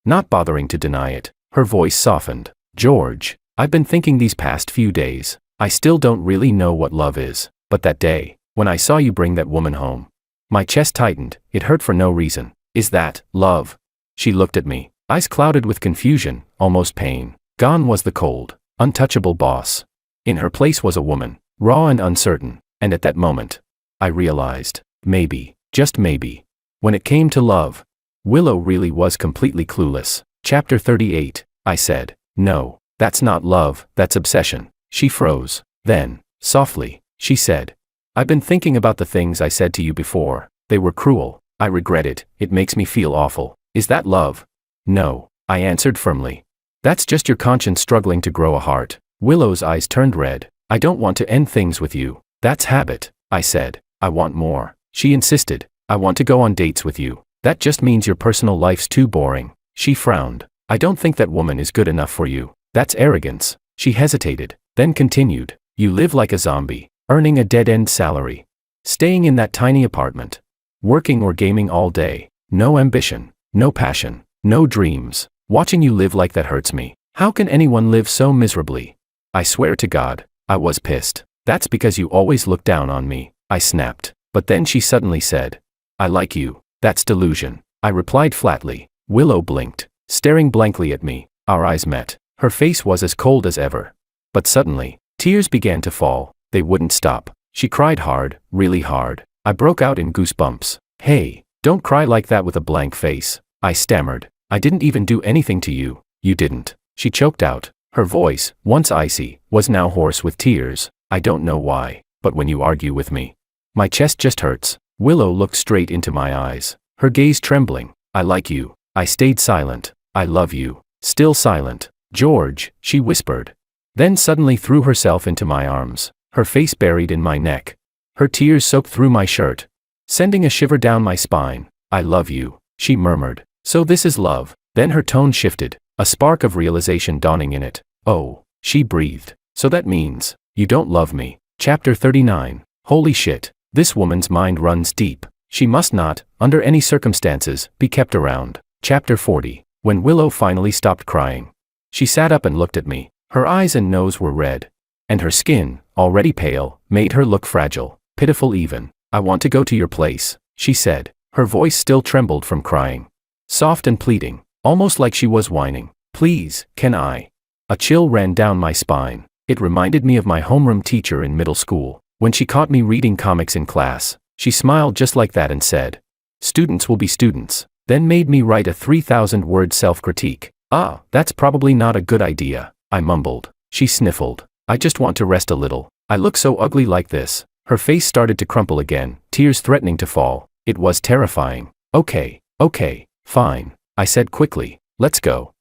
Speaker 1: not bothering to deny it. Her voice softened. George, I've been thinking these past few days. I still don't really know what love is, but that day, when I saw you bring that woman home, my chest tightened. It hurt for no reason. Is that love? She looked at me, eyes clouded with confusion, almost pain. Gone was the cold, untouchable boss. In her place was a woman, raw and uncertain, and at that moment, I realized, maybe, just maybe, when it came to love, Willow really was completely clueless. Chapter 38, I said. No, that's not love, that's obsession. She froze. Then, softly, she said. I've been thinking about the things I said to you before. They were cruel. I regret it. It makes me feel awful. Is that love? No, I answered firmly. That's just your conscience struggling to grow a heart. Willow's eyes turned red. I don't want to end things with you. That's habit, I said. I want more. She insisted. I want to go on dates with you. That just means your personal life's too boring. She frowned. I don't think that woman is good enough for you. That's arrogance. She hesitated, then continued. You live like a zombie, earning a dead-end salary. Staying in that tiny apartment. Working or gaming all day. No ambition, no passion, no dreams. Watching you live like that hurts me. How can anyone live so miserably? I swear to God, I was pissed. That's because you always look down on me, I snapped. But then she suddenly said, I like you. That's delusion. I replied flatly. Willow blinked, staring blankly at me. Our eyes met. Her face was as cold as ever. But suddenly, tears began to fall. They wouldn't stop. She cried hard, really hard. I broke out in goosebumps. Hey, don't cry like that with a blank face, I stammered. I didn't even do anything to you. You didn't. She choked out. Her voice, once icy, was now hoarse with tears. I don't know why, but when you argue with me, my chest just hurts. Willow looked straight into my eyes, her gaze trembling. I like you. I stayed silent. I love you. Still silent. George, she whispered. Then suddenly threw herself into my arms, her face buried in my neck. Her tears soaked through my shirt, sending a shiver down my spine. I love you, she murmured. So this is love. Then her tone shifted, a spark of realization dawning in it. Oh, she breathed. So that means, you don't love me. Chapter 39. Holy shit. This woman's mind runs deep. She must not, under any circumstances, be kept around. Chapter 40. When Willow finally stopped crying, she sat up and looked at me. Her eyes and nose were red, and her skin, already pale, made her look fragile, pitiful even. I want to go to your place, she said. Her voice still trembled from crying. Soft and pleading, almost like she was whining. Please, can I? A chill ran down my spine. It reminded me of my homeroom teacher in middle school. When she caught me reading comics in class, she smiled just like that and said, students will be students, then made me write a 3,000-word self-critique. Ah, that's probably not a good idea, I mumbled. She sniffled. I just want to rest a little. I look so ugly like this. Her face started to crumple again, tears threatening to fall. It was terrifying. Okay, fine, I said quickly. Let's go.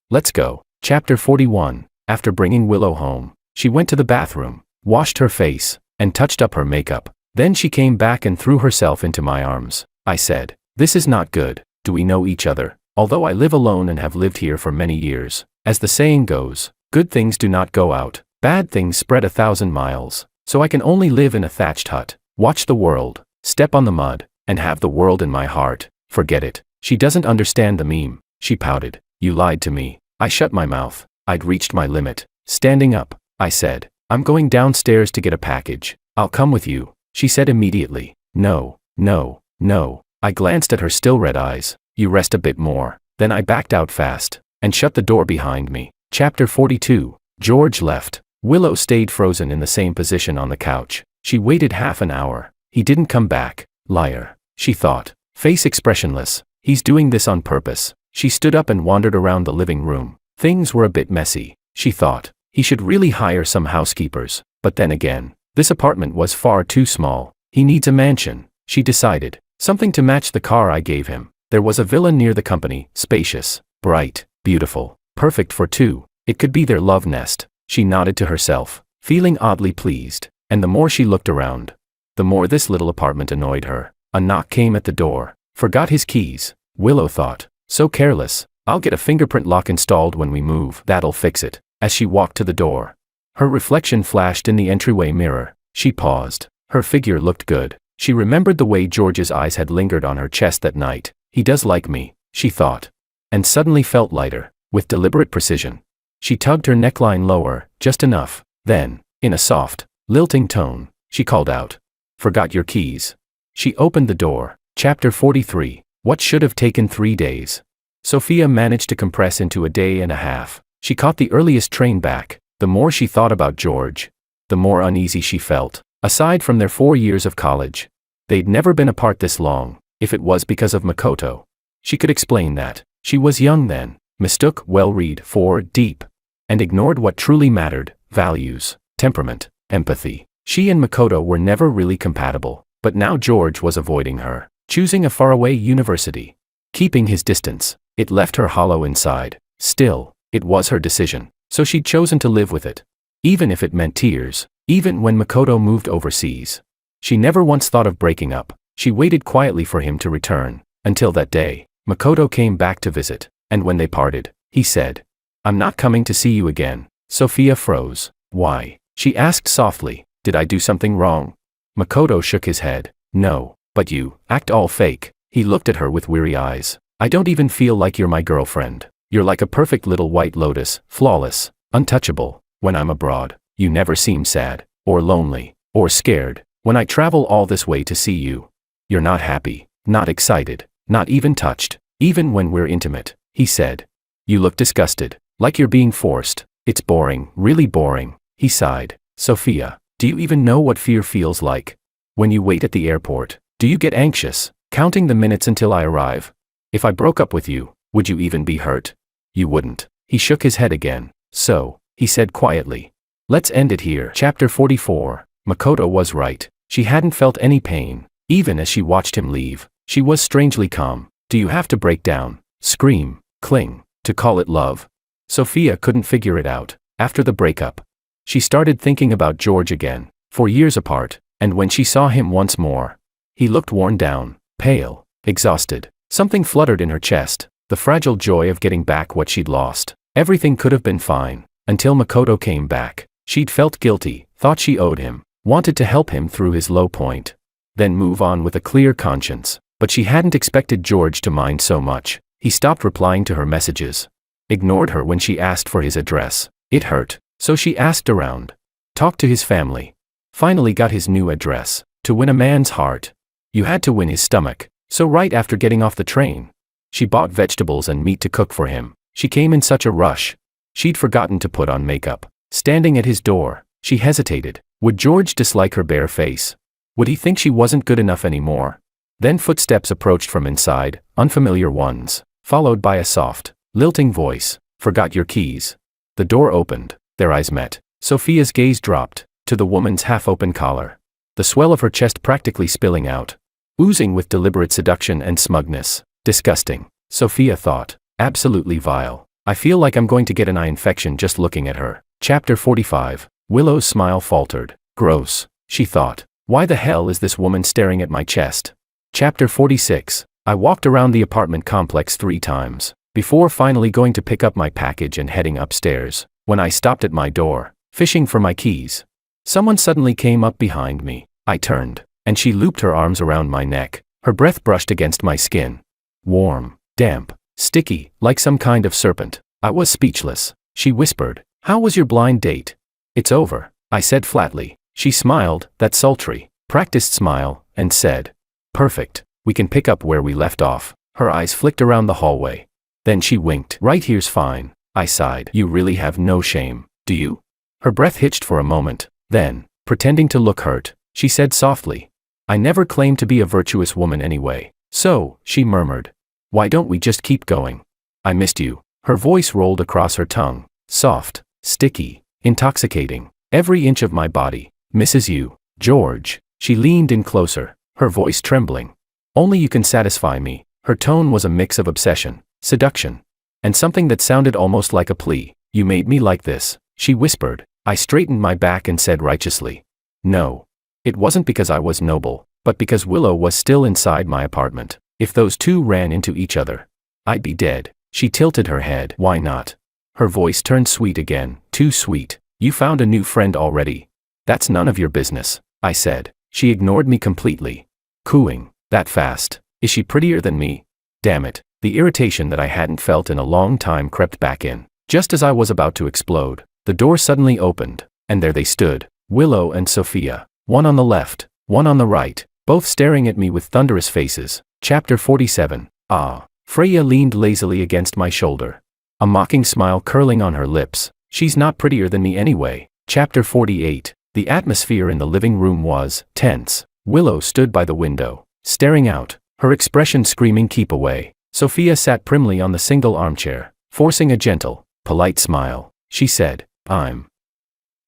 Speaker 1: Chapter 41. After bringing Willow home, she went to the bathroom, washed her face, and touched up her makeup. Then she came back and threw herself into my arms. I said, this is not good. Do we know each other? Although I live alone and have lived here for many years, as the saying goes, good things do not go out, bad things spread 1,000 miles. So I can only live in a thatched hut, watch the world, step on the mud, and have the world in my heart. Forget it. She doesn't understand the meme. She pouted. You lied to me. I shut my mouth. I'd reached my limit. Standing up, I said, I'm going downstairs to get a package. I'll come with you. She said immediately, "No, no, no." I glanced at her still red eyes. "You rest a bit more." Then I backed out fast and shut the door behind me. Chapter 42. George left. Willow stayed frozen in the same position on the couch. She waited half an hour. He didn't come back. Liar, she thought. Face expressionless. He's doing this on purpose. She stood up and wandered around the living room. Things were a bit messy, she thought. He should really hire some housekeepers. But then again, this apartment was far too small. He needs a mansion, she decided. Something to match the car I gave him. There was a villa near the company, spacious, bright, beautiful, perfect for two. It could be their love nest. She nodded to herself, feeling oddly pleased. And the more she looked around, the more this little apartment annoyed her. A knock came at the door. Forgot his keys, Willow thought. So careless. I'll get a fingerprint lock installed when we move. That'll fix it. As she walked to the door, her reflection flashed in the entryway mirror. She paused. Her figure looked good. She remembered the way George's eyes had lingered on her chest that night. He does like me, she thought. And suddenly felt lighter. With deliberate precision, she tugged her neckline lower, just enough. Then, in a soft, lilting tone, she called out, "Forgot your keys." She opened the door. Chapter 43. What should have taken 3 days. Sophia managed to compress into a day and a half. She caught the earliest train back. The more she thought about George, the more uneasy she felt. Aside from their 4 years of college, they'd never been apart this long. If it was because of Makoto, she could explain that. She was young then, mistook well-read for deep, and ignored what truly mattered: values, temperament, empathy. She and Makoto were never really compatible, but now George was avoiding her, choosing a faraway university, keeping his distance. It left her hollow inside. Still, it was her decision, so she'd chosen to live with it. Even if it meant tears, even when Makoto moved overseas. She never once thought of breaking up. She waited quietly for him to return, until that day. Makoto came back to visit, and when they parted, he said, "I'm not coming to see you again." Sophia froze. "Why?" she asked softly. "Did I do something wrong?" Makoto shook his head. "No, but you act all fake." He looked at her with weary eyes. "I don't even feel like you're my girlfriend. You're like a perfect little white lotus, flawless, untouchable. When I'm abroad, you never seem sad, or lonely, or scared. When I travel all this way to see you, you're not happy, not excited, not even touched, even when we're intimate," he said. "You look disgusted, like you're being forced. It's boring, really boring," he sighed. "Sophia, do you even know what fear feels like? When you wait at the airport, do you get anxious, counting the minutes until I arrive? If I broke up with you, would you even be hurt? You wouldn't." He shook his head again. "So," he said quietly, "let's end it here." Chapter 44. Makoto was right. She hadn't felt any pain. Even as she watched him leave, she was strangely calm. Do you have to break down, scream, cling, to call it love? Sophia couldn't figure it out. After the breakup, she started thinking about George again, 4 years apart, and when she saw him once more, he looked worn down, pale, exhausted. Something fluttered in her chest, the fragile joy of getting back what she'd lost. Everything could have been fine, until Makoto came back. She'd felt guilty, thought she owed him, wanted to help him through his low point, then move on with a clear conscience. But she hadn't expected George to mind so much. He stopped replying to her messages, ignored her when she asked for his address. It hurt, so she asked around, talked to his family, finally got his new address. To win a man's heart, you had to win his stomach. So right after getting off the train, she bought vegetables and meat to cook for him. She came in such a rush. She'd forgotten to put on makeup. Standing at his door, she hesitated. Would George dislike her bare face? Would he think she wasn't good enough anymore? Then footsteps approached from inside, unfamiliar ones, followed by a soft, lilting voice. "Forgot your keys." The door opened. Their eyes met. Sophia's gaze dropped to the woman's half-open collar, the swell of her chest practically spilling out, oozing with deliberate seduction and smugness. Disgusting, Sophia thought. Absolutely vile. I feel like I'm going to get an eye infection just looking at her. Chapter 45. Willow's smile faltered. Gross, she thought. Why the hell is this woman staring at my chest? Chapter 46. I walked around the apartment complex 3 times, before finally going to pick up my package and heading upstairs. When I stopped at my door, fishing for my keys, someone suddenly came up behind me. I turned, and she looped her arms around my neck. Her breath brushed against my skin. Warm, damp, sticky, like some kind of serpent. I was speechless. She whispered, "How was your blind date?" "It's over," I said flatly. She smiled, that sultry, practiced smile, and said, "Perfect. We can pick up where we left off." Her eyes flicked around the hallway. Then she winked. "Right here's fine." I sighed. "You really have no shame, do you?" Her breath hitched for a moment. Then, pretending to look hurt, she said softly, "I never claimed to be a virtuous woman anyway." "So," she murmured, "why don't we just keep going? I missed you." Her voice rolled across her tongue, soft, sticky, intoxicating. "Every inch of my body misses you, George." She leaned in closer, her voice trembling. "Only you can satisfy me." Her tone was a mix of obsession, seduction, and something that sounded almost like a plea. "You made me like this," she whispered. I straightened my back and said righteously, "No. It wasn't because I was noble, but because Willow was still inside my apartment. If those two ran into each other, I'd be dead." She tilted her head. "Why not?" Her voice turned sweet again, too sweet. "You found a new friend already." "That's none of your business," I said. She ignored me completely. Cooing. "That fast? Is she prettier than me?" Damn it. The irritation that I hadn't felt in a long time crept back in. Just as I was about to explode, the door suddenly opened, and there they stood, Willow and Sophia, one on the left, one on the right, both staring at me with thunderous faces. Chapter 47. Ah. Freya leaned lazily against my shoulder, a mocking smile curling on her lips. "She's not prettier than me anyway." Chapter 48. The atmosphere in the living room was tense. Willow stood by the window, staring out, her expression screaming keep away. Sophia sat primly on the single armchair, forcing a gentle, polite smile. She said, "I'm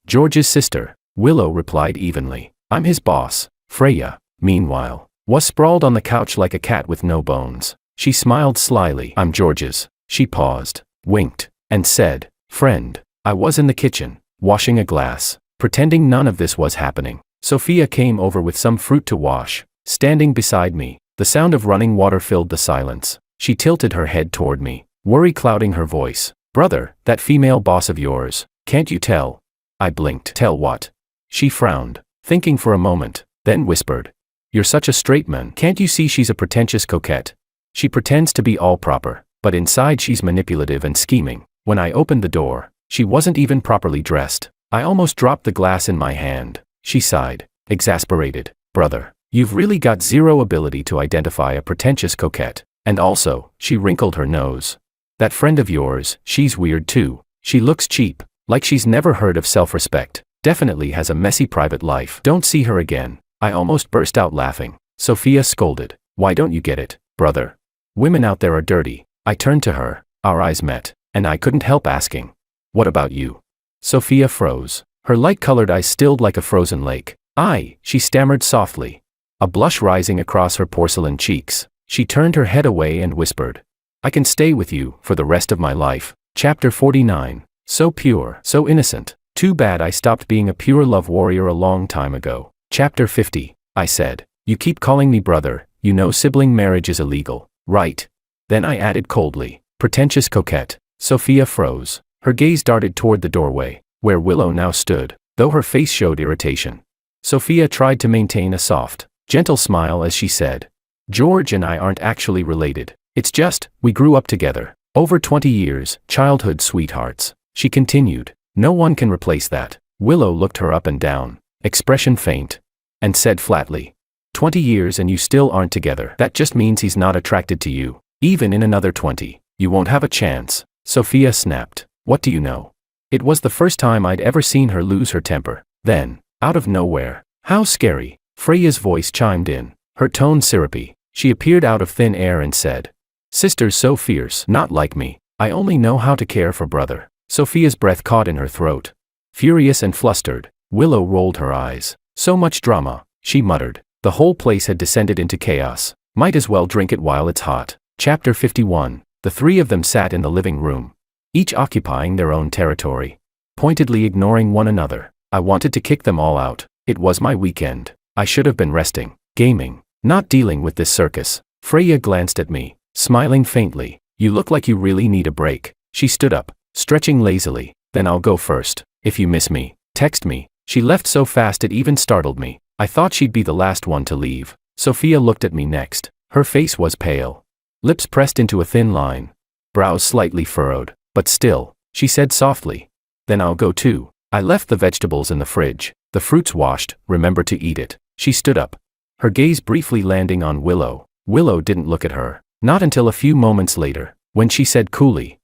Speaker 1: George's sister." Willow replied evenly, "I'm his boss." Freya, meanwhile, was sprawled on the couch like a cat with no bones. She smiled slyly. "I'm George's." She paused, winked, and said, "Friend." I was in the kitchen, washing a glass, pretending none of this was happening. Sophia came over with some fruit to wash, standing beside me. The sound of running water filled the silence. She tilted her head toward me, worry clouding her voice. "Brother, that female boss of yours, can't you tell?" I blinked. "Tell what?" She frowned, thinking for a moment, then whispered, "You're such a straight man. Can't you see she's a pretentious coquette? She pretends to be all proper, but inside she's manipulative and scheming." When I opened the door, she wasn't even properly dressed. I almost dropped the glass in my hand. She sighed, exasperated. "Brother, you've really got zero ability to identify a pretentious coquette. And also," she wrinkled her nose, "that friend of yours, she's weird too. She looks cheap, like she's never heard of self-respect. Definitely has a messy private life. Don't see her again." I almost burst out laughing. Sophia scolded, "Why don't you get it, brother? Women out there are dirty." I turned to her, our eyes met, and I couldn't help asking, "What about you?" Sophia froze. Her light-colored eyes stilled like a frozen lake. She stammered softly, a blush rising across her porcelain cheeks. She turned her head away and whispered, "I can stay with you for the rest of my life." Chapter 49. So pure, so innocent. Too bad I stopped being a pure love warrior a long time ago. Chapter 50. I said, "You keep calling me brother, you know sibling marriage is illegal, right?" Then I added coldly, "Pretentious coquette." Sophia froze. Her gaze darted toward the doorway, where Willow now stood, though her face showed irritation. Sophia tried to maintain a soft, gentle smile as she said, "George and I aren't actually related. It's just, we grew up together. Over 20 years, childhood sweethearts." She continued, "No one can replace that." Willow looked her up and down, expression faint, and said flatly, 20 years and you still aren't together. That just means he's not attracted to you. Even in another 20, you won't have a chance." Sophia snapped, "What do you know?" It was the first time I'd ever seen her lose her temper. Then, out of nowhere, "How scary." Freya's voice chimed in, her tone syrupy. She appeared out of thin air and said, "Sister's so fierce, not like me. I only know how to care for brother." Sophia's breath caught in her throat. Furious and flustered, Willow rolled her eyes. "So much drama," she muttered. The whole place had descended into chaos. Might as well drink it while it's hot. Chapter 51. The three of them sat in the living room, each occupying their own territory, pointedly ignoring one another. I wanted to kick them all out. It was my weekend. I should have been resting, gaming, not dealing with this circus. Freya glanced at me, smiling faintly. "You look like you really need a break." She stood up, stretching lazily. "Then I'll go first. If you miss me, text me." She left so fast it even startled me. I thought she'd be the last one to leave. Sophia looked at me next. Her face was pale, lips pressed into a thin line, brows slightly furrowed, but still, she said softly, "Then I'll go too." I left the vegetables in the fridge. "The fruit's washed, remember to eat it." She stood up, her gaze briefly landing on Willow. Willow didn't look at her, not until a few moments later, when she said coolly,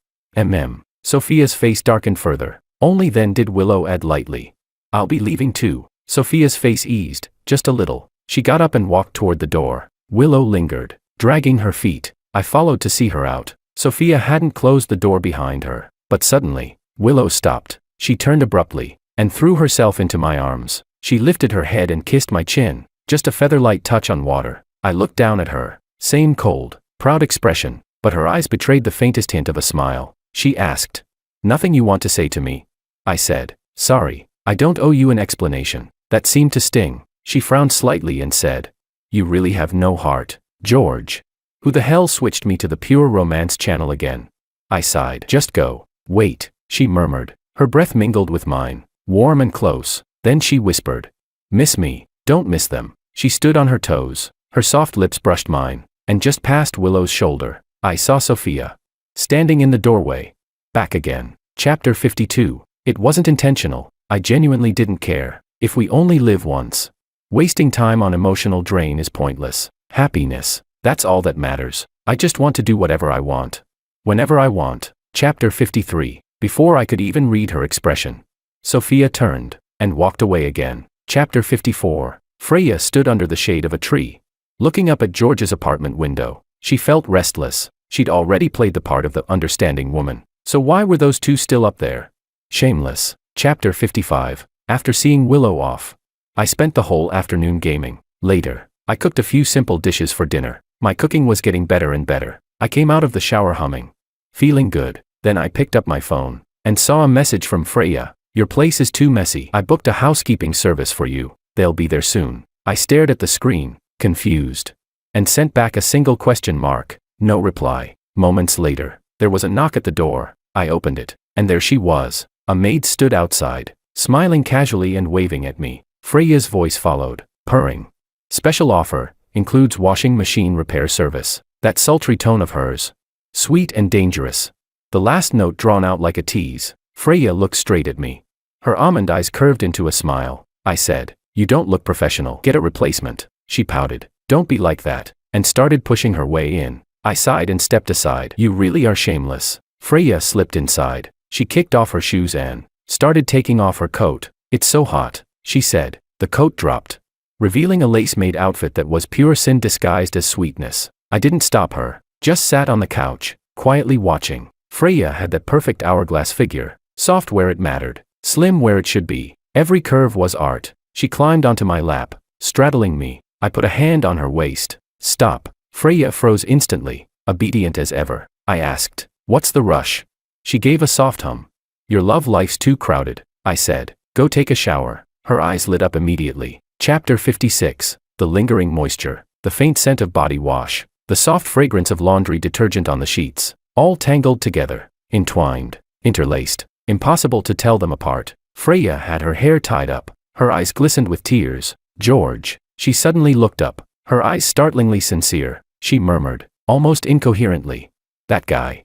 Speaker 1: Sophia's face darkened further. Only then did Willow add lightly, I'll be leaving too. Sophia's face eased, just a little. She got up and walked toward the door. Willow lingered, dragging her feet. I followed to see her out. Sophia hadn't closed the door behind her, but suddenly, Willow stopped. She turned abruptly, and threw herself into my arms. She lifted her head and kissed my chin, just a feather-light touch on water. I looked down at her, same cold, proud expression, but her eyes betrayed the faintest hint of a smile. She asked, "Nothing you want to say to me?" I said, "Sorry, I don't owe you an explanation." That seemed to sting. She frowned slightly and said, "You really have no heart, George." Who the hell switched me to the pure romance channel again? I sighed. "Just go." "Wait," she murmured. Her breath mingled with mine, warm and close. Then she whispered, "Miss me, don't miss them." She stood on her toes, her soft lips brushed mine, and just past Willow's shoulder, I saw Sophia, standing in the doorway. Back again. Chapter 52. It wasn't intentional. I genuinely didn't care. If we only live once. Wasting time on emotional drain is pointless. Happiness, that's all that matters. I just want to do whatever I want. Whenever I want. Chapter 53. Before I could even read her expression, Sophia turned and walked away again. Chapter 54. Freya stood under the shade of a tree, looking up at George's apartment window. She felt restless. She'd already played the part of the understanding woman. So why were those two still up there? Shameless. Chapter 55. After seeing Willow off, I spent the whole afternoon gaming. Later, I cooked a few simple dishes for dinner. My cooking was getting better and better. I came out of the shower humming, feeling good. Then I picked up my phone and saw a message from Freya. "Your place is too messy. I booked a housekeeping service for you. They'll be there soon." I stared at the screen, confused, and sent back a single question mark. No reply. Moments later, there was a knock at the door. I opened it, and there she was. A maid stood outside, smiling casually and waving at me. Freya's voice followed, purring. "Special offer, includes washing machine repair service." That sultry tone of hers. Sweet and dangerous. The last note drawn out like a tease. Freya looked straight at me. Her almond eyes curved into a smile. I said, "You don't look professional. Get a replacement." She pouted. "Don't be like that," and started pushing her way in. I sighed and stepped aside. "You really are shameless." Freya slipped inside. She kicked off her shoes and started taking off her coat. "It's so hot," she said. The coat dropped, revealing a lace-made outfit that was pure sin disguised as sweetness. I didn't stop her, just sat on the couch, quietly watching. Freya had that perfect hourglass figure, soft where it mattered, slim where it should be. Every curve was art. She climbed onto my lap, straddling me. I put a hand on her waist. "Stop." Freya froze instantly, obedient as ever. I asked, "What's the rush?" She gave a soft hum. "Your love life's too crowded," I said. "Go take a shower." Her eyes lit up immediately. Chapter 56. The lingering moisture, the faint scent of body wash, the soft fragrance of laundry detergent on the sheets, all tangled together, entwined, interlaced, impossible to tell them apart. Freya had her hair tied up. Her eyes glistened with tears. "George." She suddenly looked up, her eyes startlingly sincere. She murmured, almost incoherently, "That guy."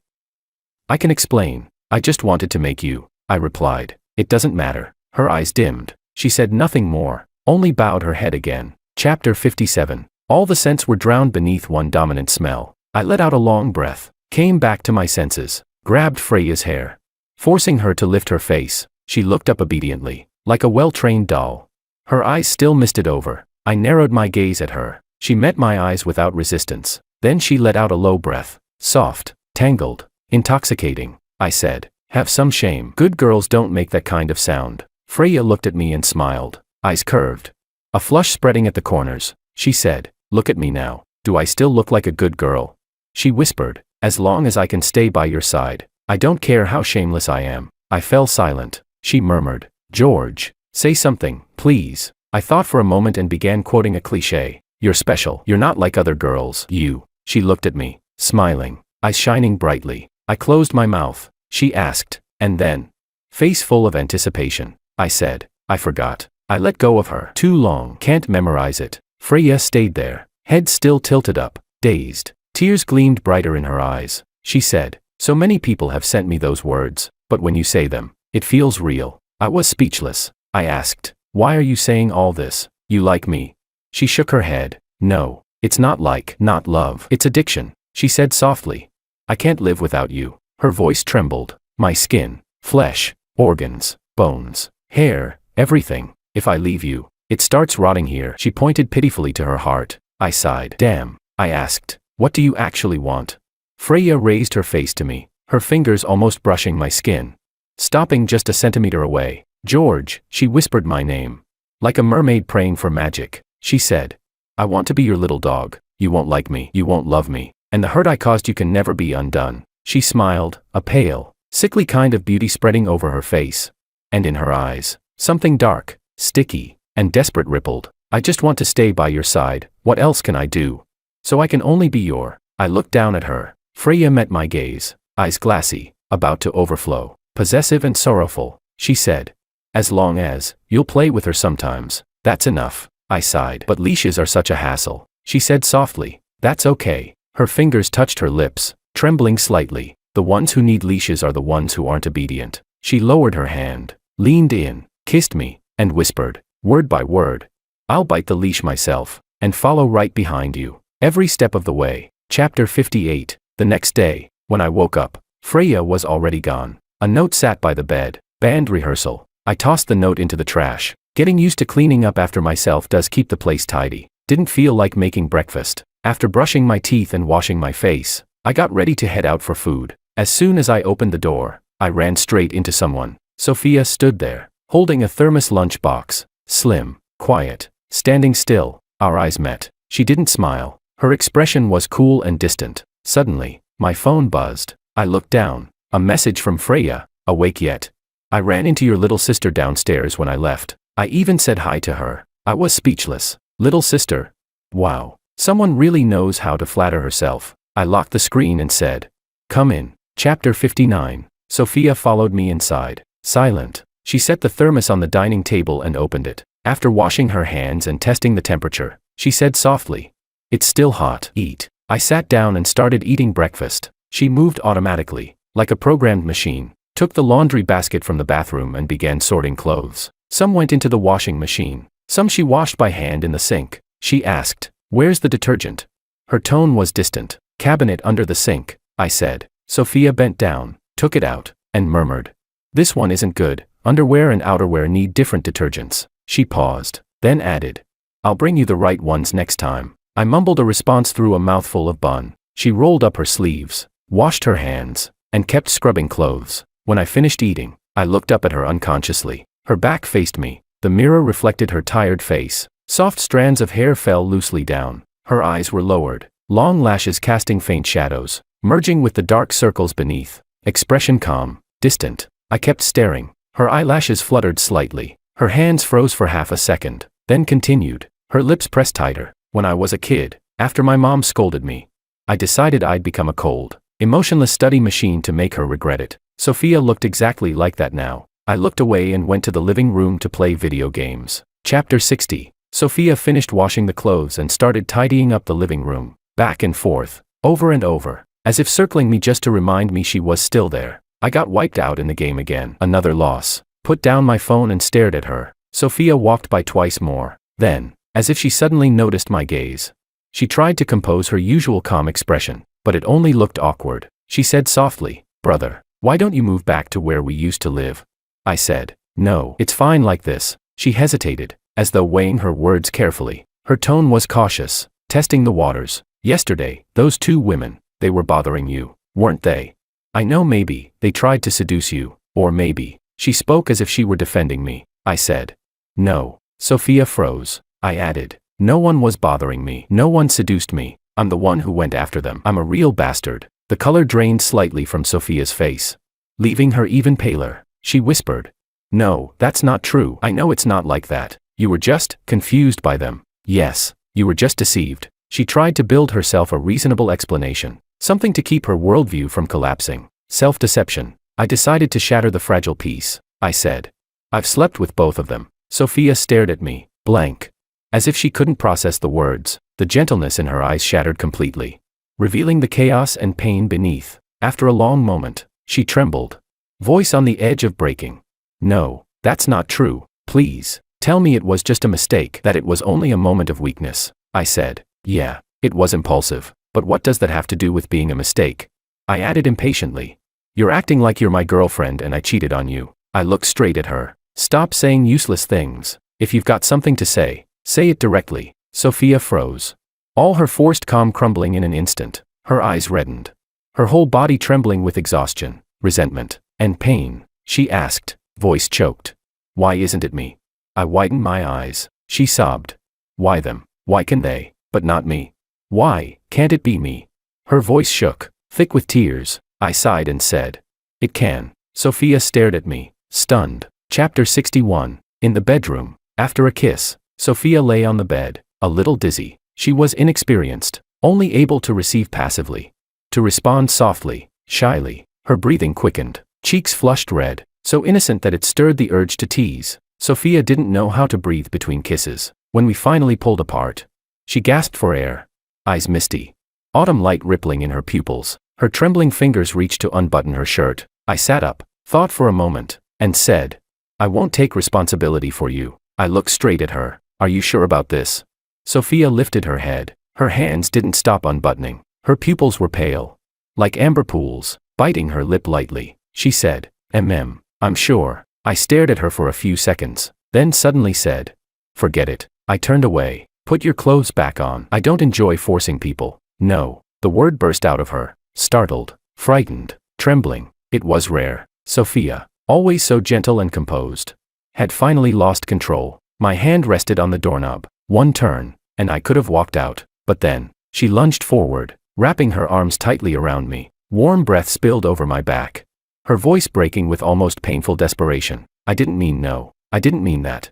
Speaker 1: "I can explain. I just wanted to make you," I replied. "It doesn't matter." Her eyes dimmed. She said nothing more, only bowed her head again. Chapter 57. All the scents were drowned beneath one dominant smell. I let out a long breath, came back to my senses, grabbed Freya's hair, forcing her to lift her face. She looked up obediently, like a well-trained doll. Her eyes still misted over. I narrowed my gaze at her. She met my eyes without resistance. Then she let out a low breath, soft, tangled, intoxicating. I said, "Have some shame. Good girls don't make that kind of sound." Freya looked at me and smiled, eyes curved, a flush spreading at the corners. She said, "Look at me now. Do I still look like a good girl?" She whispered, "As long as I can stay by your side. I don't care how shameless I am." I fell silent. She murmured, "George, say something, please." I thought for a moment and began quoting a cliché. "You're special. You're not like other girls. You." She looked at me, smiling, eyes shining brightly. I closed my mouth. She asked, "And then?" Face full of anticipation. I said, "I forgot." I let go of her. "Too long. Can't memorize it." Freya stayed there, head still tilted up, dazed. Tears gleamed brighter in her eyes. She said, "So many people have sent me those words, but when you say them, it feels real." I was speechless. I asked, "Why are you saying all this? You like me?" She shook her head. No, it's not love. It's addiction, she said softly. I can't live without you. Her voice trembled. My skin, flesh, organs, bones, hair, everything. If I leave you, it starts rotting here. She pointed pitifully to her heart. I sighed. Damn. I asked, what do you actually want? Freya raised her face to me, her fingers almost brushing my skin. Stopping just a centimeter away. George, she whispered my name. Like a mermaid praying for magic, she said. I want to be your little dog. You won't like me. You won't love me. And the hurt I caused you can never be undone. She smiled, a pale, sickly kind of beauty spreading over her face. And in her eyes, something dark, sticky, and desperate rippled. I just want to stay by your side. What else can I do? So I can only be your. I looked down at her. Freya met my gaze, eyes glassy, about to overflow, possessive and sorrowful. She said, as long as you'll play with her sometimes, that's enough. I sighed. But leashes are such a hassle, she said softly. That's okay. Her fingers touched her lips, trembling slightly. The ones who need leashes are the ones who aren't obedient. She lowered her hand, leaned in, kissed me, and whispered, word by word, I'll bite the leash myself, and follow right behind you, every step of the way. Chapter 58. The next day, when I woke up, Freya was already gone. A note sat by the bed. Band rehearsal. I tossed the note into the trash. Getting used to cleaning up after myself does keep the place tidy. Didn't feel like making breakfast. After brushing my teeth and washing my face, I got ready to head out for food. As soon as I opened the door, I ran straight into someone. Sophia stood there, holding a thermos lunch box. Slim, quiet, standing still. Our eyes met. She didn't smile. Her expression was cool and distant. Suddenly, my phone buzzed. I looked down. A message from Freya. Awake yet? I ran into your little sister downstairs when I left. I even said hi to her. I was speechless. Little sister? Wow. Someone really knows how to flatter herself. I locked the screen and said, come in. Chapter 59. Sophia followed me inside. Silent. She set the thermos on the dining table and opened it. After washing her hands and testing the temperature, she said softly, it's still hot. Eat. I sat down and started eating breakfast. She moved automatically, like a programmed machine, took the laundry basket from the bathroom and began sorting clothes. Some went into the washing machine. Some she washed by hand in the sink. She asked, where's the detergent? Her tone was distant. Cabinet under the sink, I said. Sophia bent down, took it out, and murmured, this one isn't good. Underwear and outerwear need different detergents. She paused, then added, I'll bring you the right ones next time. I mumbled a response through a mouthful of bun. She rolled up her sleeves, washed her hands, and kept scrubbing clothes. When I finished eating, I looked up at her unconsciously. Her back faced me. The mirror reflected her tired face. Soft strands of hair fell loosely down. Her eyes were lowered, long lashes casting faint shadows, merging with the dark circles beneath. Expression calm, distant. I kept staring. Her eyelashes fluttered slightly. Her hands froze for half a second, then continued. Her lips pressed tighter. When I was a kid, after my mom scolded me, I decided I'd become a cold, emotionless study machine to make her regret it. Sophia looked exactly like that now. I looked away and went to the living room to play video games. Chapter 60. Sophia finished washing the clothes and started tidying up the living room, back and forth, over and over, as if circling me just to remind me she was still there. I got wiped out in the game again. Another loss. Put down my phone and stared at her. Sophia walked by twice more. Then, as if she suddenly noticed my gaze, she tried to compose her usual calm expression, but it only looked awkward. She said softly, brother, why don't you move back to where we used to live? I said, no, it's fine like this. She hesitated, as though weighing her words carefully. Her tone was cautious, testing the waters. Yesterday, those two women, they were bothering you, weren't they? I know maybe they tried to seduce you, or maybe. She spoke as if she were defending me. I said, no. Sophia froze. I added, no one was bothering me. No one seduced me. I'm the one who went after them. I'm a real bastard. The color drained slightly from Sophia's face, leaving her even paler. She whispered, no, that's not true. I know it's not like that. You were just confused by them. Yes, you were just deceived. She tried to build herself a reasonable explanation, something to keep her worldview from collapsing. Self-deception. I decided to shatter the fragile peace. I said, I've slept with both of them. Sophia stared at me, blank, as if she couldn't process the words. The gentleness in her eyes shattered completely, revealing the chaos and pain beneath. After a long moment, she trembled, voice on the edge of breaking. No, that's not true. Please. Tell me it was just a mistake, that it was only a moment of weakness. I said. Yeah, it was impulsive, but what does that have to do with being a mistake? I added impatiently. You're acting like you're my girlfriend and I cheated on you. I looked straight at her. Stop saying useless things. If you've got something to say it directly. Sophia froze. All her forced calm crumbling in an instant. Her eyes reddened. Her whole body trembling with exhaustion, resentment, and pain. She asked, voice choked. Why isn't it me? I widened my eyes. She sobbed. Why them? Why can they, but not me? Why can't it be me? Her voice shook, thick with tears. I sighed and said, it can. Sophia stared at me, stunned. Chapter 61. In the bedroom. After a kiss, Sophia lay on the bed, a little dizzy. She was inexperienced, only able to receive passively. To respond softly, shyly. Her breathing quickened, cheeks flushed red, so innocent that it stirred the urge to tease. Sophia didn't know how to breathe between kisses. When we finally pulled apart, she gasped for air. Eyes misty. Autumn light rippling in her pupils. Her trembling fingers reached to unbutton her shirt. I sat up, thought for a moment, and said, I won't take responsibility for you. I looked straight at her. Are you sure about this? Sophia lifted her head. Her hands didn't stop unbuttoning. Her pupils were pale, like amber pools. Biting her lip lightly, she said, I'm sure. I stared at her for a few seconds, then suddenly said, forget it. I turned away. Put your clothes back on. I don't enjoy forcing people. No. The word burst out of her, startled, frightened, trembling. It was rare. Sophia, always so gentle and composed, had finally lost control. My hand rested on the doorknob. One turn, and I could have walked out. But then, she lunged forward, wrapping her arms tightly around me. Warm breath spilled over my back. Her voice breaking with almost painful desperation. I didn't mean no. I didn't mean that.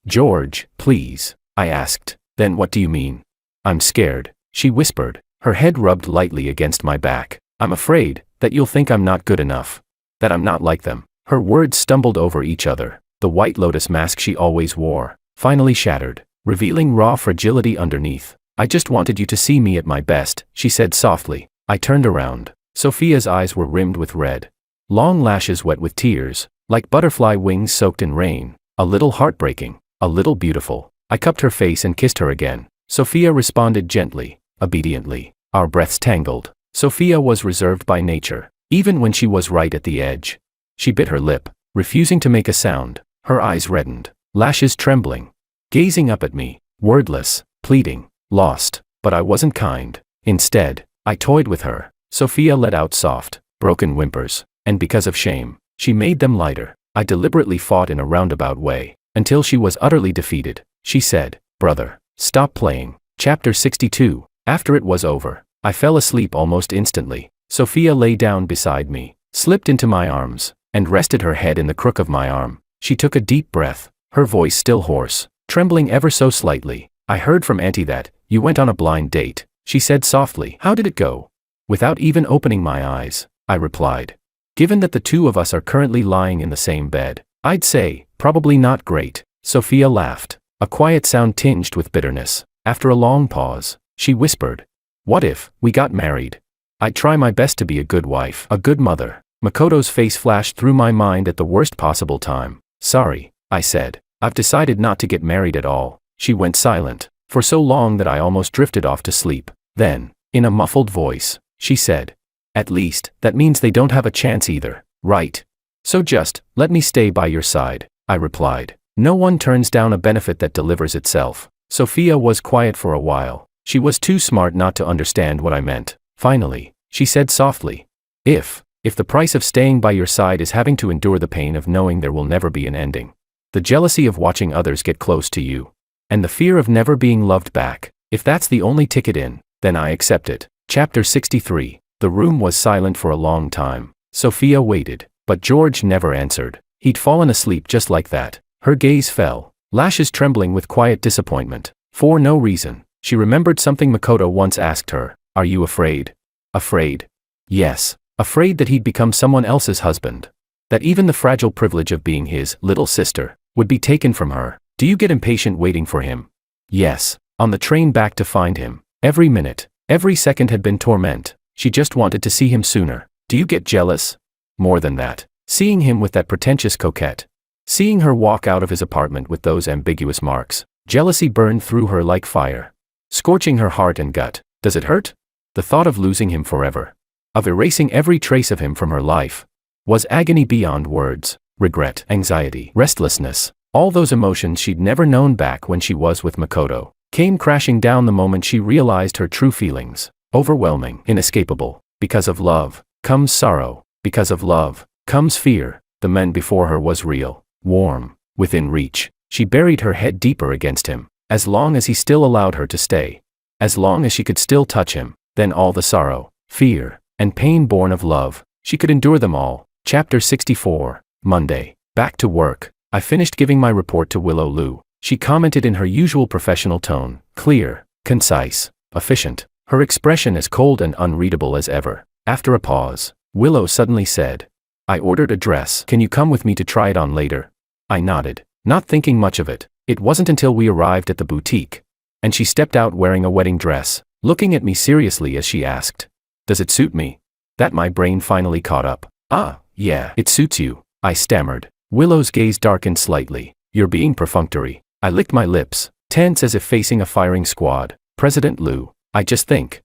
Speaker 1: George, please, I asked. Then what do you mean? I'm scared, she whispered. Her head rubbed lightly against my back. I'm afraid that you'll think I'm not good enough. That I'm not like them. Her words stumbled over each other. The white lotus mask she always wore finally shattered, revealing raw fragility underneath. I just wanted you to see me at my best, she said softly. I turned around. Sophia's eyes were rimmed with red. Long lashes wet with tears, like butterfly wings soaked in rain. A little heartbreaking, a little beautiful. I cupped her face and kissed her again. Sophia responded gently, obediently. Our breaths tangled. Sophia was reserved by nature, even when she was right at the edge. She bit her lip, refusing to make a sound. Her eyes reddened, lashes trembling, gazing up at me, wordless, pleading, lost. But I wasn't kind. Instead, I toyed with her. Sophia let out soft, broken whimpers, and because of shame, she made them lighter. I deliberately fought in a roundabout way, until she was utterly defeated. She said, brother, stop playing. Chapter 62. After it was over, I fell asleep almost instantly. Sophia lay down beside me, slipped into my arms, and rested her head in the crook of my arm. She took a deep breath, her voice still hoarse, trembling ever so slightly. I heard from Auntie that you went on a blind date, she said softly. How did it go? Without even opening my eyes, I replied. Given that the two of us are currently lying in the same bed, I'd say, probably not great. Sophia laughed, a quiet sound tinged with bitterness. After a long pause, she whispered, what if we got married? I'd try my best to be a good wife, a good mother. Makoto's face flashed through my mind at the worst possible time. Sorry, I said. I've decided not to get married at all. She went silent, for so long that I almost drifted off to sleep. Then, in a muffled voice, she said, at least, that means they don't have a chance either, right? So just, let me stay by your side, I replied. No one turns down a benefit that delivers itself. Sophia was quiet for a while. She was too smart not to understand what I meant. Finally, she said softly, if the price of staying by your side is having to endure the pain of knowing there will never be an ending, the jealousy of watching others get close to you, and the fear of never being loved back, if that's the only ticket in, then I accept it. Chapter 63. The room was silent for a long time. Sophia waited, but George never answered. He'd fallen asleep just like that. Her gaze fell, lashes trembling with quiet disappointment. For no reason, she remembered something Makoto once asked her. Are you afraid? Afraid? Yes, afraid that he'd become someone else's husband. That even the fragile privilege of being his little sister would be taken from her. Do you get impatient waiting for him? Yes. On the train back to find him, every minute, every second had been torment. She just wanted to see him sooner. Do you get jealous? More than that. Seeing him with that pretentious coquette. Seeing her walk out of his apartment with those ambiguous marks, jealousy burned through her like fire, scorching her heart and gut. Does it hurt? The thought of losing him forever, of erasing every trace of him from her life, was agony beyond words. Regret, anxiety, restlessness, all those emotions she'd never known back when she was with Makoto, came crashing down the moment she realized her true feelings. Overwhelming, inescapable. Because of love comes sorrow. Because of love comes fear. The man before her was real, warm, within reach. She buried her head deeper against him. As long as he still allowed her to stay, as long as she could still touch him, then all the sorrow, fear, and pain born of love, she could endure them all. Chapter 64. Monday. Back to work. I finished giving my report to Willow Lu. She commented in her usual professional tone, clear, concise, efficient, her expression as cold and unreadable as ever. After a pause, Willow suddenly said, "I ordered a dress. Can you come with me to try it on later?" I nodded, not thinking much of it. It wasn't until we arrived at the boutique, and she stepped out wearing a wedding dress, looking at me seriously as she asked, "Does it suit me?" that my brain finally caught up. "Ah, yeah, it suits you," I stammered. Willow's gaze darkened slightly. "You're being perfunctory." I licked my lips, tense as if facing a firing squad. "President Lu, I just think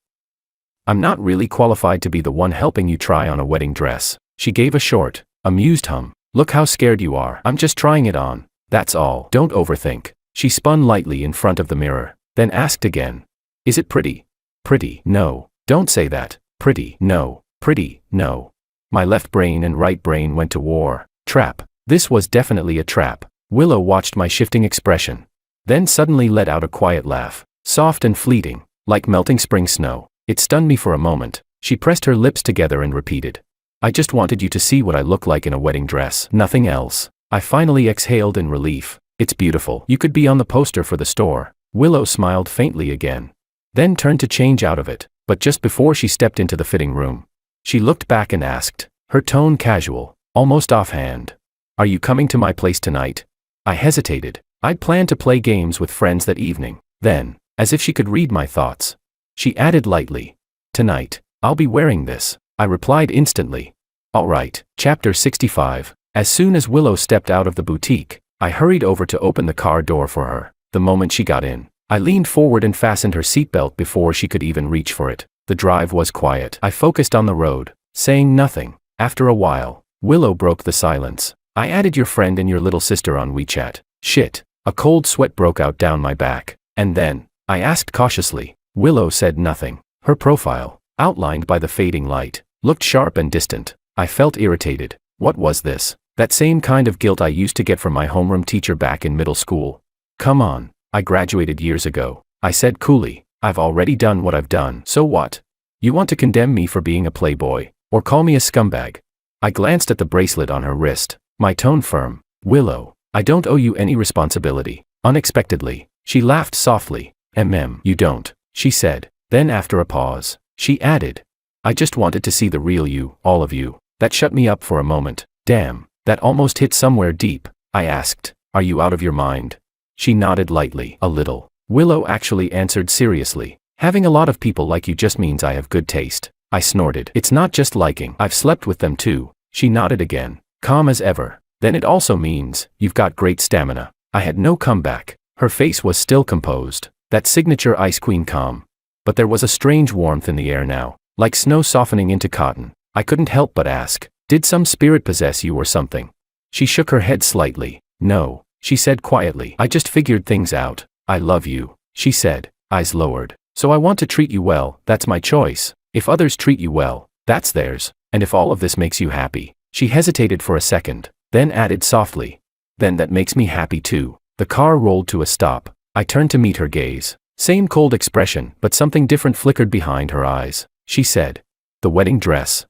Speaker 1: I'm not really qualified to be the one helping you try on a wedding dress." She gave a short, amused hum. "Look how scared you are. I'm just trying it on. That's all. Don't overthink." She spun lightly in front of the mirror, then asked again, "Is it pretty?" "Pretty? No. Don't say that. Pretty? No. Pretty? No." My left brain and right brain went to war. Trap. This was definitely a trap. Willow watched my shifting expression, then suddenly let out a quiet laugh, soft and fleeting, like melting spring snow. It stunned me for a moment. She pressed her lips together and repeated, "I just wanted you to see what I look like in a wedding dress. Nothing else." I finally exhaled in relief. "It's beautiful. You could be on the poster for the store." Willow smiled faintly again, then turned to change out of it, but just before she stepped into the fitting room, she looked back and asked, her tone casual, almost offhand, "Are you coming to my place tonight?" I hesitated. I'd planned to play games with friends that evening. Then, as if she could read my thoughts, she added lightly, "Tonight, I'll be wearing this." I replied instantly, "All right." Chapter 65. As soon as Willow stepped out of the boutique, I hurried over to open the car door for her. The moment she got in, I leaned forward and fastened her seatbelt before she could even reach for it. The drive was quiet. I focused on the road, saying nothing. After a while, Willow broke the silence. "I added your friend and your little sister on WeChat." Shit. A cold sweat broke out down my back. "And then?" I asked cautiously. Willow said nothing. Her profile, outlined by the fading light, looked sharp and distant. I felt irritated. What was this? That same kind of guilt I used to get from my homeroom teacher back in middle school. "Come on, I graduated years ago," I said coolly. "I've already done what I've done. So what? You want to condemn me for being a playboy, or call me a scumbag?" I glanced at the bracelet on her wrist, my tone firm. "Willow, I don't owe you any responsibility." Unexpectedly, she laughed softly. You don't," she said. Then after a pause, she added, "I just wanted to see the real you, all of you." That shut me up for a moment. Damn, that almost hit somewhere deep. I asked, "Are you out of your mind?" She nodded lightly. "A little." Willow actually answered seriously. "Having a lot of people like you just means I have good taste." I snorted. "It's not just liking. I've slept with them too." She nodded again, calm as ever. "Then it also means you've got great stamina." I had no comeback. Her face was still composed, that signature Ice Queen calm. But there was a strange warmth in the air now, like snow softening into cotton. I couldn't help but ask, "Did some spirit possess you or something?" She shook her head slightly. "No," she said quietly. "I just figured things out." "I love you," she said, eyes lowered. "So I want to treat you well. That's my choice. If others treat you well, that's theirs. And if all of this makes you happy." She hesitated for a second, then added softly, "Then that makes me happy too." The car rolled to a stop. I turned to meet her gaze. Same cold expression, but something different flickered behind her eyes. She said, "The wedding dress.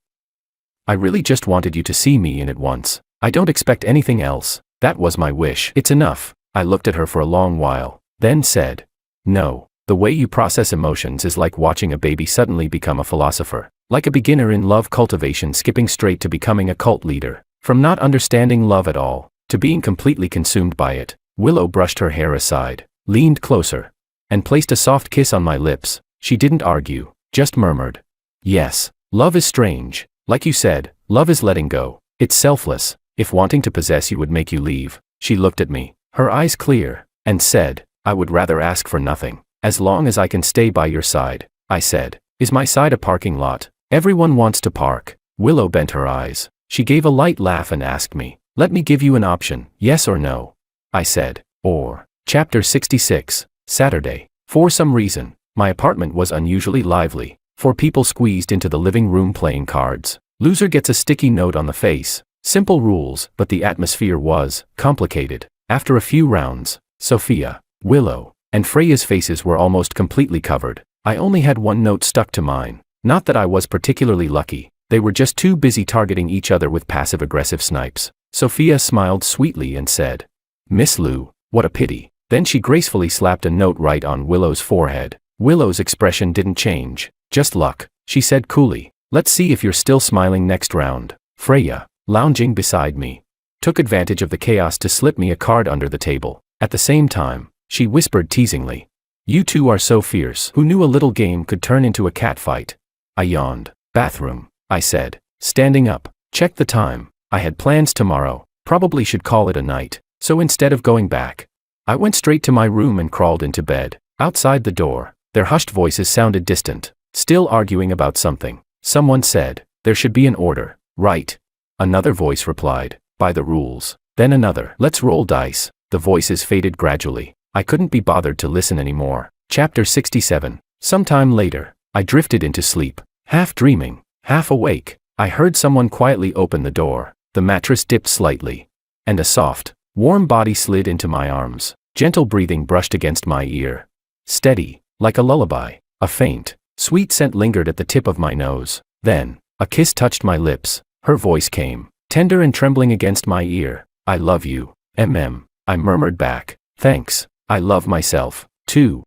Speaker 1: I really just wanted you to see me in it once. I don't expect anything else. That was my wish. It's enough." I looked at her for a long while, then said, "No, the way you process emotions is like watching a baby suddenly become a philosopher. Like a beginner in love cultivation skipping straight to becoming a cult leader. From not understanding love at all, to being completely consumed by it." Willow brushed her hair aside, leaned closer, and placed a soft kiss on my lips. She didn't argue, just murmured, "Yes, love is strange. Like you said, love is letting go. It's selfless. If wanting to possess you would make you leave, she looked at me, her eyes clear, and said, I would rather ask for nothing, as long as I can stay by your side. I said, is my side a parking lot? Everyone wants to park. Willow bent her eyes. She gave a light laugh and asked me, let me give you an option, yes or no. I said, or. Chapter 66, Saturday. For some reason, my apartment was unusually lively. 4 people squeezed into the living room playing cards. Loser gets a sticky note on the face. Simple rules, but the atmosphere was complicated. After a few rounds, Sophia, Willow, and Freya's faces were almost completely covered. I only had one note stuck to mine. Not that I was particularly lucky, they were just too busy targeting each other with passive-aggressive snipes. Sophia smiled sweetly and said, Miss Lou, what a pity. Then she gracefully slapped a note right on Willow's forehead. Willow's expression didn't change. Just luck, she said coolly. Let's see if you're still smiling next round. Freya, lounging beside me, took advantage of the chaos to slip me a card under the table. At the same time, she whispered teasingly, you two are so fierce. Who knew a little game could turn into a cat fight? I yawned. Bathroom, I said, standing up. Check the time. I had plans tomorrow, probably should call it a night, so instead of going back, I went straight to my room and crawled into bed. Outside the door, their hushed voices sounded distant, still arguing about something. Someone said, there should be an order, right? Another voice replied, by the rules. Then another, let's roll dice. The voices faded gradually. I couldn't be bothered to listen anymore. Chapter 67. Sometime later, I drifted into sleep, half dreaming, half awake. I heard someone quietly open the door. The mattress dipped slightly, and a soft, warm body slid into my arms. Gentle breathing brushed against my ear. Steady, like a lullaby. A faint, sweet scent lingered at the tip of my nose. Then, a kiss touched my lips. Her voice came, tender and trembling against my ear. I love you, I murmured back. Thanks, I love myself, too.